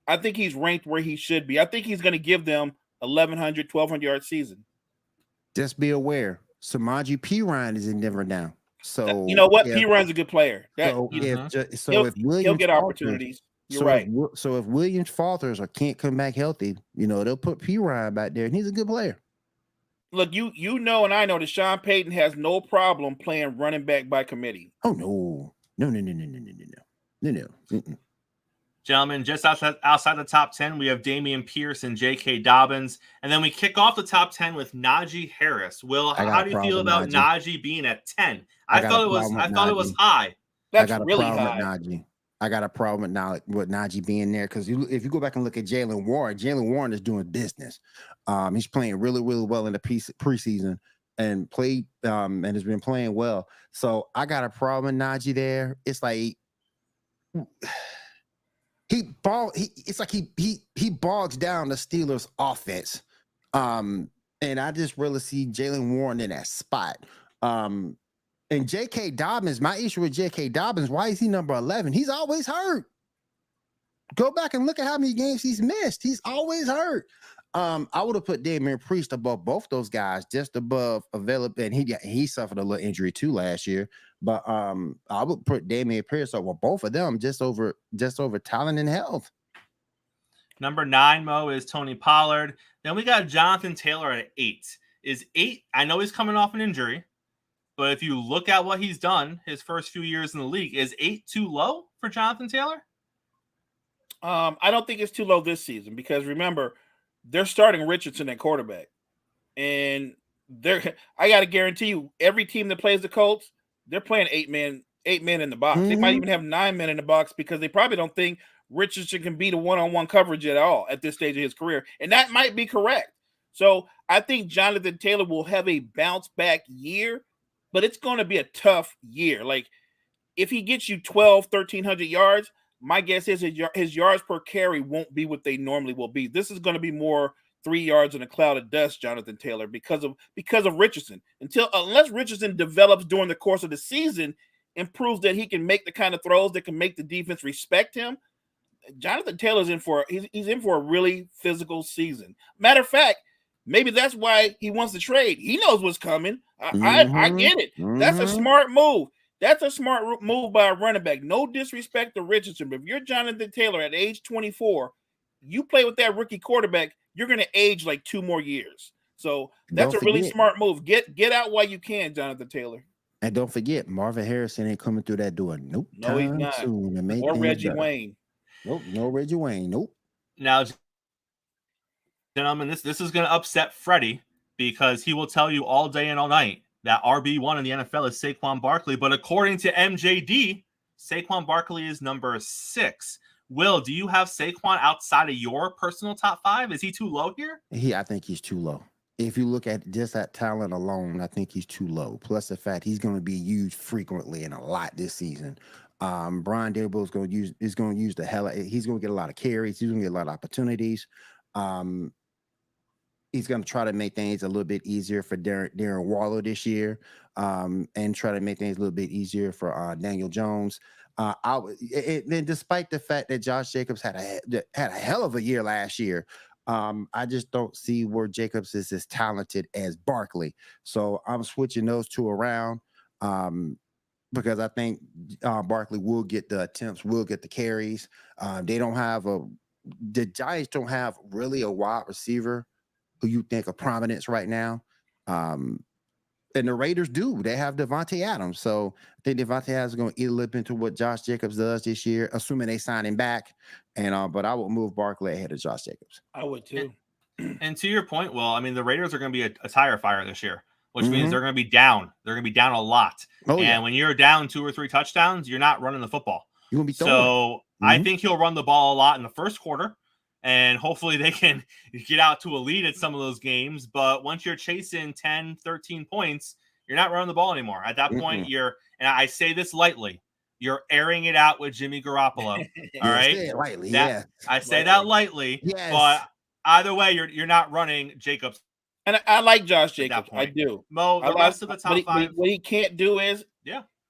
[SPEAKER 2] I think he's ranked where he should be. I think he's going to give them 1,100, 1,200-yard season.
[SPEAKER 3] Just be aware, Samaje Perine is in Denver now. So
[SPEAKER 2] you know what? Perine's a good player.
[SPEAKER 3] He'll
[SPEAKER 2] get opportunities. You're right.
[SPEAKER 3] So if Williams falters or can't come back healthy, they'll put Perine back there, and he's a good player.
[SPEAKER 2] Look, you know, and I know that Sean Payton has no problem playing running back by committee.
[SPEAKER 3] Oh no. Mm-mm.
[SPEAKER 1] Gentlemen, just outside the top 10, we have Dameon Pierce and J.K. Dobbins. And then we kick off the top 10 with Najee Harris. Will, how do you feel about Najee being at 10? I thought it was high.
[SPEAKER 2] That's really high.
[SPEAKER 3] I got a problem with Najee being there because if you go back and look at Jalen Warren is doing business. He's playing really, really well in the preseason and played and has been playing well. So I got a problem with Najee there. It's like he bogs down the Steelers offense. And I just really see Jalen Warren in that spot. And J.K. Dobbins, my issue with J.K. Dobbins, why is he number 11? He's always hurt. Go back and look at how many games he's missed. He's always hurt. I would have put Dameon Priest above both those guys, just above available. And he suffered a little injury too last year. But I would put Dameon Priest over both of them, just over talent and health.
[SPEAKER 1] Number 9, Mo, is Tony Pollard. Then we got Jonathan Taylor at 8. Is 8? I know he's coming off an injury, but if you look at what he's done his first few years in the league, is 8 too low for Jonathan Taylor?
[SPEAKER 2] I don't think it's too low this season because remember, they're starting Richardson at quarterback. And I got to guarantee you, every team that plays the Colts, they're playing 8 men in the box. Mm-hmm. They might even have 9 men in the box because they probably don't think Richardson can beat a one-on-one coverage at all at this stage of his career. And that might be correct. So I think Jonathan Taylor will have a bounce-back year, but it's going to be a tough year. Like, if he gets you 1,300 yards, my guess is his yards per carry won't be what they normally will be. This is going to be more 3 yards in a cloud of dust, Jonathan Taylor, because of Richardson. Unless Richardson develops during the course of the season and proves that he can make the kind of throws that can make the defense respect him, Jonathan Taylor's he's in for a really physical season. Matter of fact, maybe that's why he wants to trade. He knows what's coming. I get it. Mm-hmm. That's a smart move. That's a smart move by a running back. No disrespect to Richardson, but if you're Jonathan Taylor at age 24, you play with that rookie quarterback, you're going to age like 2 more years. So that's a really smart move. Get out while you can, Jonathan Taylor.
[SPEAKER 3] And don't forget, Marvin Harrison ain't coming through that door. Nope.
[SPEAKER 2] No, he's not. Or Reggie Wayne.
[SPEAKER 3] Nope. No Reggie Wayne. Nope.
[SPEAKER 1] Now, gentlemen, this is going to upset Freddie because he will tell you all day and all night that RB1 in the NFL is Saquon Barkley. But according to MJD, Saquon Barkley is number 6. Will, do you have Saquon outside of your personal top 5? Is he too low here?
[SPEAKER 3] I think he's too low. If you look at just that talent alone, I think he's too low. Plus the fact he's going to be used frequently and a lot this season. Brian Daboll is going to use he's going to get a lot of carries. He's going to get a lot of opportunities. He's going to try to make things a little bit easier for Darren Waller this year, and try to make things a little bit easier for Daniel Jones. Then despite the fact that Josh Jacobs had a hell of a year last year, I just don't see where Jacobs is as talented as Barkley. So I'm switching those two around because I think Barkley will get the attempts, will get the carries. The Giants don't have really a wide receiver who you think of prominence right now. And the Raiders do. They have Devontae Adams. So I think Devontae Adams is going to eat a little into what Josh Jacobs does this year, assuming they sign him back. But I would move Barkley ahead of Josh Jacobs.
[SPEAKER 2] I would too.
[SPEAKER 1] And to your point, Will, I mean, the Raiders are going to be a tire fire this year, which means they're going to be down. They're going to be down a lot. When you're down 2 or 3 touchdowns, you're not running the football.
[SPEAKER 3] You're going to be throwing.
[SPEAKER 1] So I think he'll run the ball a lot in the first quarter. And hopefully they can get out to a lead at some of those games. But once you're chasing 10, 13 points, you're not running the ball anymore. At that point, and I say this lightly, you're airing it out with Jimmy Garoppolo. All right?
[SPEAKER 3] Say it lightly,
[SPEAKER 1] I say that lightly.
[SPEAKER 3] Yes.
[SPEAKER 1] But either way, you're not running Jacobs.
[SPEAKER 2] And I like Josh Jacobs. I do.
[SPEAKER 1] Mo, the rest of the top 5.
[SPEAKER 2] What he can't do is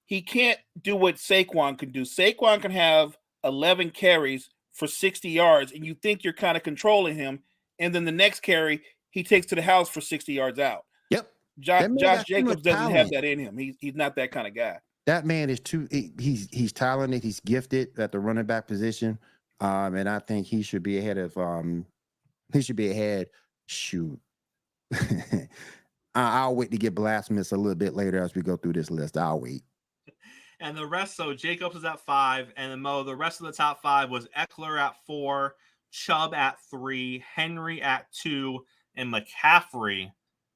[SPEAKER 2] he can't do what Saquon can do. Saquon can have 11 carries for 60 yards, and you think you're kind of controlling him, and then the next carry he takes to the house for 60 yards out.
[SPEAKER 3] Yep.
[SPEAKER 2] Josh Jacobs doesn't have that in him. He's not that kind of guy.
[SPEAKER 3] That man is he's talented, he's gifted at the running back position. And I think he should be ahead of shoot. I'll wait to get blasphemous a little bit later as we go through this list. I'll wait.
[SPEAKER 1] And the rest, so Jacobs is at 5, and then Mo, the rest of the top 5 was Eckler at 4, Chubb at 3, Henry at 2, and McCaffrey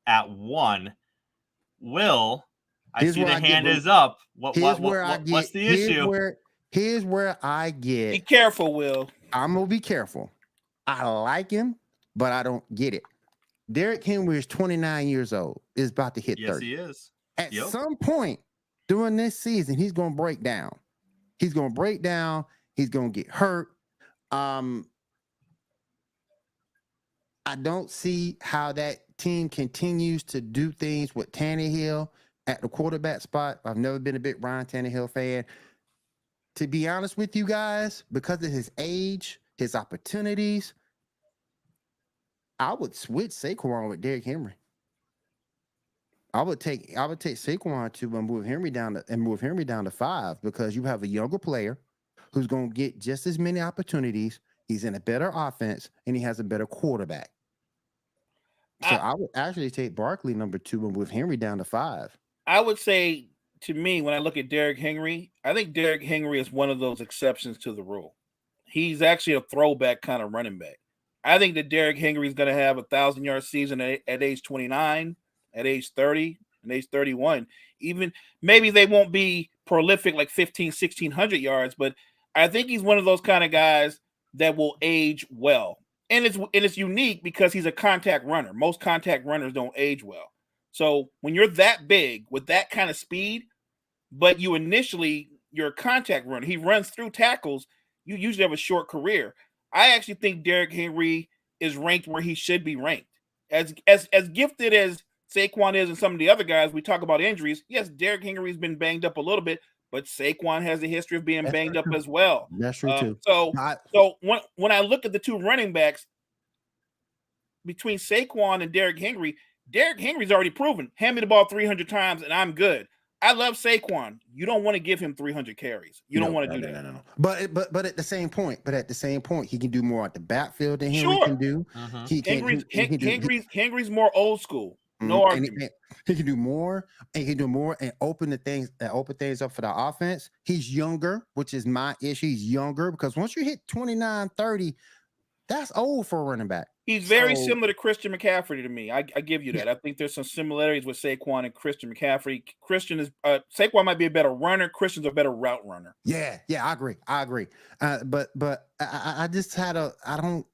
[SPEAKER 1] at 1. Will, I see the hand is up. What's the issue?
[SPEAKER 3] Here's where I get.
[SPEAKER 2] Be careful, Will.
[SPEAKER 3] I'm gonna be careful. I like him, but I don't get it. Derrick Henry is 29 years old. Is about to hit 30.
[SPEAKER 1] Yes, he is.
[SPEAKER 3] At some point during this season, he's gonna break down. He's gonna get hurt. I don't see how that team continues to do things with Tannehill at the quarterback spot. I've never been a big Ryan Tannehill fan. To be honest with you guys, because of his age, his opportunities, I would switch Saquon with Derrick Henry. I would take Saquon to move Henry down to 5 because you have a younger player who's going to get just as many opportunities. He's in a better offense and he has a better quarterback. So I would actually take Barkley number 2 and move Henry down to 5.
[SPEAKER 2] I would say, to me, when I look at Derrick Henry, I think Derrick Henry is one of those exceptions to the rule. He's actually a throwback kind of running back. I think that Derrick Henry is going to have a 1,000-yard season at age 29, at age 30, and age 31. Even maybe they won't be prolific like 1,600 yards, but I think he's one of those kind of guys that will age well. And it's unique because he's a contact runner. Most contact runners don't age well. So when you're that big with that kind of speed, but you're a contact runner, he runs through tackles, you usually have a short career. I actually think Derrick Henry is ranked where he should be ranked. As gifted as Saquon is and some of the other guys, we talk about injuries. Yes, Derrick Henry's been banged up a little bit, but Saquon has a history of being banged up as well.
[SPEAKER 3] That's true too.
[SPEAKER 2] So when I look at the two running backs between Saquon and Derrick Henry's already proven. Hand me the ball 300 times and I'm good. I love Saquon. You don't want to give him 300 carries. You don't want to do that.
[SPEAKER 3] No. But at the same point, he can do more at the backfield than Henry can do.
[SPEAKER 2] Henry's more old school. No argument.
[SPEAKER 3] He can do more, and open things up for the offense. He's younger, which is my issue. He's younger because once you hit 29, 30, that's old for a running back.
[SPEAKER 2] He's very similar to Christian McCaffrey to me. I give you that. I think there's some similarities with Saquon and Christian McCaffrey. Saquon might be a better runner. Christian's a better route runner.
[SPEAKER 3] Yeah, I agree. But I just had I don't.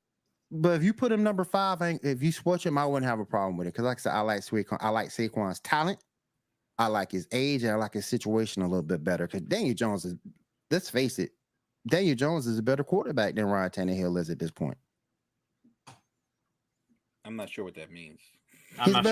[SPEAKER 3] But if you put him number 5, if you switch him, I wouldn't have a problem with it. Because like I said, I like Saquon's talent. I like his age, and I like his situation a little bit better. Because Daniel Jones is, let's face it, Daniel Jones is a better quarterback than Ryan Tannehill is at this point.
[SPEAKER 2] I'm not sure what that means.
[SPEAKER 1] I'm not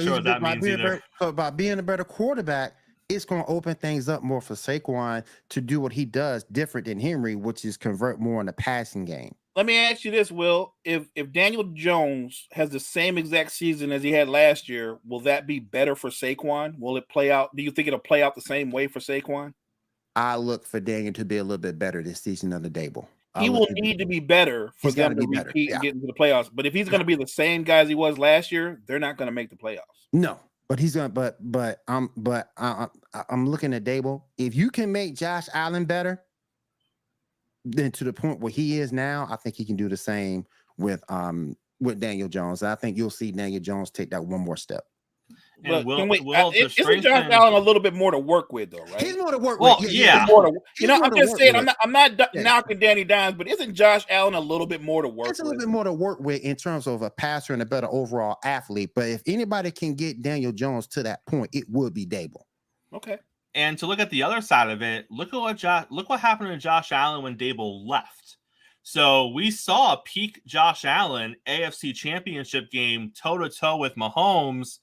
[SPEAKER 1] sure what that means either.
[SPEAKER 3] So by being a better quarterback, it's going to open things up more for Saquon to do what he does different than Henry, which is convert more in the passing game.
[SPEAKER 2] Let me ask you this, Will. If Daniel Jones has the same exact season as he had last year, will that be better for Saquon? Will it play out? Do you think it'll play out the same way for Saquon?
[SPEAKER 3] I look for Daniel to be a little bit better this season than the Dable.
[SPEAKER 2] He will need to be better for them to repeat and get into the playoffs. But if he's going to be the same guy as he was last year, they're not going to make the playoffs.
[SPEAKER 3] No, but he's going to. But I'm looking at Dable. If you can make Josh Allen better, then to the point where he is now, I think he can do the same with Daniel Jones. I think you'll see Daniel Jones take that one more step.
[SPEAKER 2] But isn't Josh Allen a little bit more to work with, though, right?
[SPEAKER 3] He's more to work
[SPEAKER 1] with.
[SPEAKER 3] Yeah.
[SPEAKER 2] I'm just saying, I'm not knocking Danny Dimes, but isn't Josh Allen a little bit more to work with?
[SPEAKER 3] It's a little bit more to work with in terms of a passer and a better overall athlete. But if anybody can get Daniel Jones to that point, it would be Dable.
[SPEAKER 2] Okay.
[SPEAKER 1] And to look at the other side of it, look what happened to Josh Allen when Dable left. So we saw a peak Josh Allen AFC Championship game toe-to-toe with Mahomes,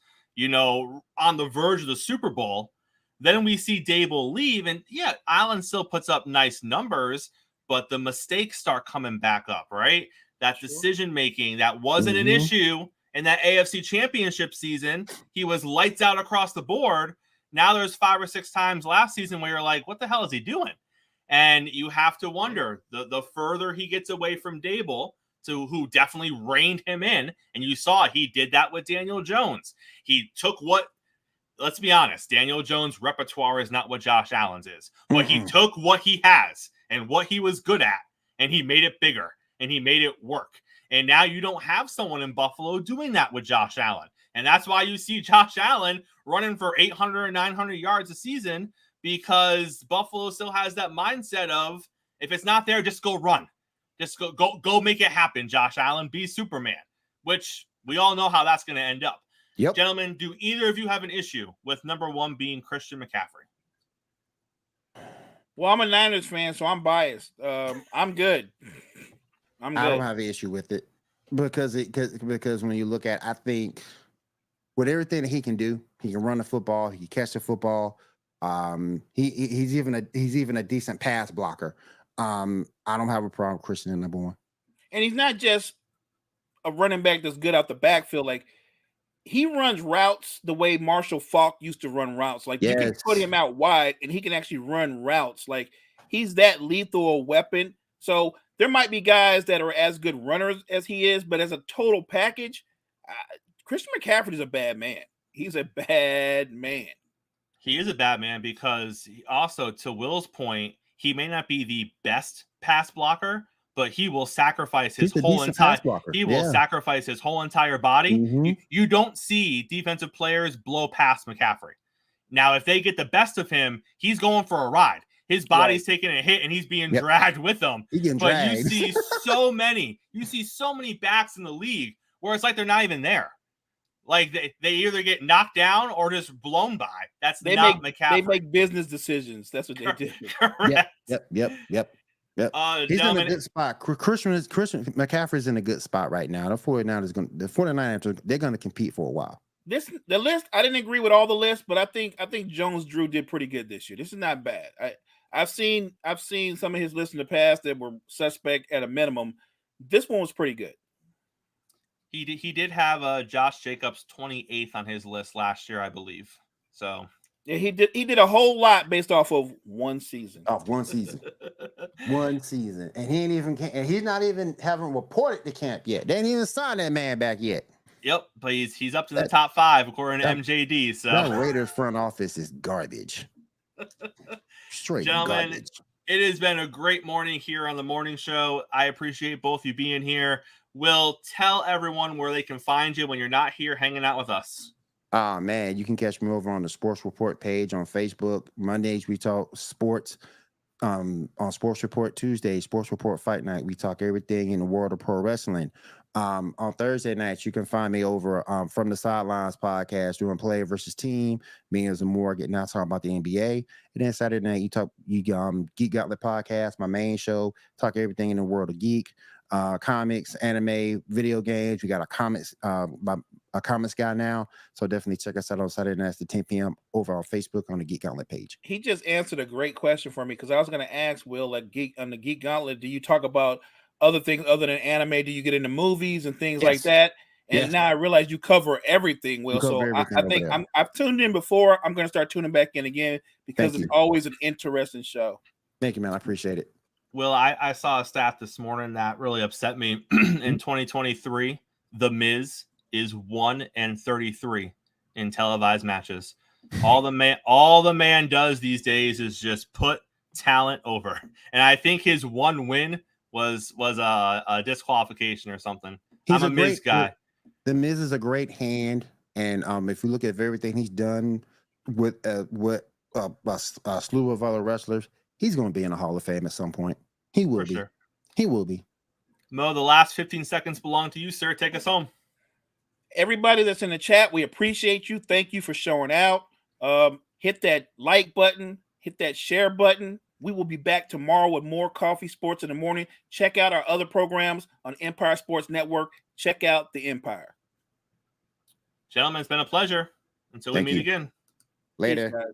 [SPEAKER 1] on the verge of the Super Bowl. Then we see Dable leave, and yeah, Allen still puts up nice numbers, but the mistakes start coming back up, right? That decision-making, that wasn't an issue in that AFC Championship season. He was lights out across the board. Now there's 5 or 6 times last season where you're like, what the hell is he doing? And you have to wonder, the further he gets away from Dable, who definitely reined him in, and you saw he did that with Daniel Jones. He took let's be honest, Daniel Jones' repertoire is not what Josh Allen's is. But he took what he has and what he was good at, and he made it bigger, and he made it work. And now you don't have someone in Buffalo doing that with Josh Allen. And that's why you see Josh Allen running for 800 or 900 yards a season, because Buffalo still has that mindset of, if it's not there, just go run. Just go make it happen, Josh Allen. Be Superman, which we all know how that's going to end up.
[SPEAKER 3] Yep.
[SPEAKER 1] Gentlemen, do either of you have an issue with number 1 being Christian McCaffrey?
[SPEAKER 2] Well, I'm a Niners fan, so I'm biased. I'm good. I
[SPEAKER 3] don't have an issue with it because when you look at, I think with everything that he can do, he can run the football, he can catch the football. He's even a decent pass blocker. I don't have a problem with Christian in number 1.
[SPEAKER 2] And he's not just a running back that's good out the backfield. Like, he runs routes the way Marshall Faulk used to run routes. Like, you can put him out wide and he can actually run routes. Like, he's that lethal a weapon. So there might be guys that are as good runners as he is, but as a total package, Christian McCaffrey is a bad man. He's a bad man.
[SPEAKER 1] He is a bad man because also, to Will's point, he may not be the best pass blocker, but he will sacrifice his whole entire sacrifice his whole entire body. You don't see defensive players blow past McCaffrey. Now, if they get the best of him, he's going for a ride. His body's taking a hit and he's being dragged with them. But you see so many backs in the league where it's like they're not even there. Like they either get knocked down or just blown by. That's not McCaffrey.
[SPEAKER 2] They make business decisions. That's what they do.
[SPEAKER 1] Correct.
[SPEAKER 3] Yep. He's in a good spot. Christian McCaffrey's in a good spot right now. The 49ers, they're going to compete for a while.
[SPEAKER 2] The list, I didn't agree with all the lists, but I think Jones Drew did pretty good this year. This is not bad. I've seen some of his lists in the past that were suspect at a minimum. This one was pretty good.
[SPEAKER 1] He did have Josh Jacobs 28th on his list last year, I believe. So
[SPEAKER 2] yeah, he did a whole lot based off of one season.
[SPEAKER 3] One season, and he's not even haven't reported to camp yet. They ain't even signed that man back yet.
[SPEAKER 1] Yep, but he's up to the top 5 according to MJD. So
[SPEAKER 3] that Raiders front office is garbage. Straight garbage.
[SPEAKER 1] It has been a great morning here on the morning show. I appreciate both you being here. Will, tell everyone where they can find you when you're not here hanging out with us.
[SPEAKER 3] Man, you can catch me over on the Sports Report page on Facebook. Mondays we talk sports. On Sports Report Tuesday, Sports Report Fight Night, we talk everything in the world of pro wrestling. On Thursday nights, you can find me over From the Sidelines podcast doing player versus team. Me and Zamora getting out talking about the NBA. And then Saturday night, you Geek Gauntlet podcast, my main show, talk everything in the world of geek, comics, anime, video games. We got a comics guy now, so definitely check us out on Saturday nights at 10 p.m. over on Facebook on the Geek Gauntlet page.
[SPEAKER 2] He just answered a great question for me because I was going to ask Will, like, on the Geek Gauntlet, do you talk about other things other than anime? Do you get into movies and things like that? And now I realize you cover everything, Will. So I think I've tuned in before. I'm going to start tuning back in again because it's always an interesting show.
[SPEAKER 3] Thank you, man. I appreciate it.
[SPEAKER 1] Will, I saw a stat this morning that really upset me. In 2023, The Miz is 1-33 in televised matches. All the man does these days is just put talent over. And I think his one win was a disqualification or something. I'm a Miz guy.
[SPEAKER 3] The Miz is a great hand, and if you look at everything he's done with a slew of other wrestlers, he's going to be in the Hall of Fame at some point. He will be. Sure. He will be.
[SPEAKER 1] Mo, the last 15 seconds belong to you, sir. Take us home.
[SPEAKER 2] Everybody that's in the chat, we appreciate you. Thank you for showing out. Hit that like button. Hit that share button. We will be back tomorrow with more Coffee Sports in the Morning. Check out our other programs on Empire Sports Network. Check out the Empire.
[SPEAKER 1] Gentlemen, it's been a pleasure. Until we meet again.
[SPEAKER 3] Later. Peace,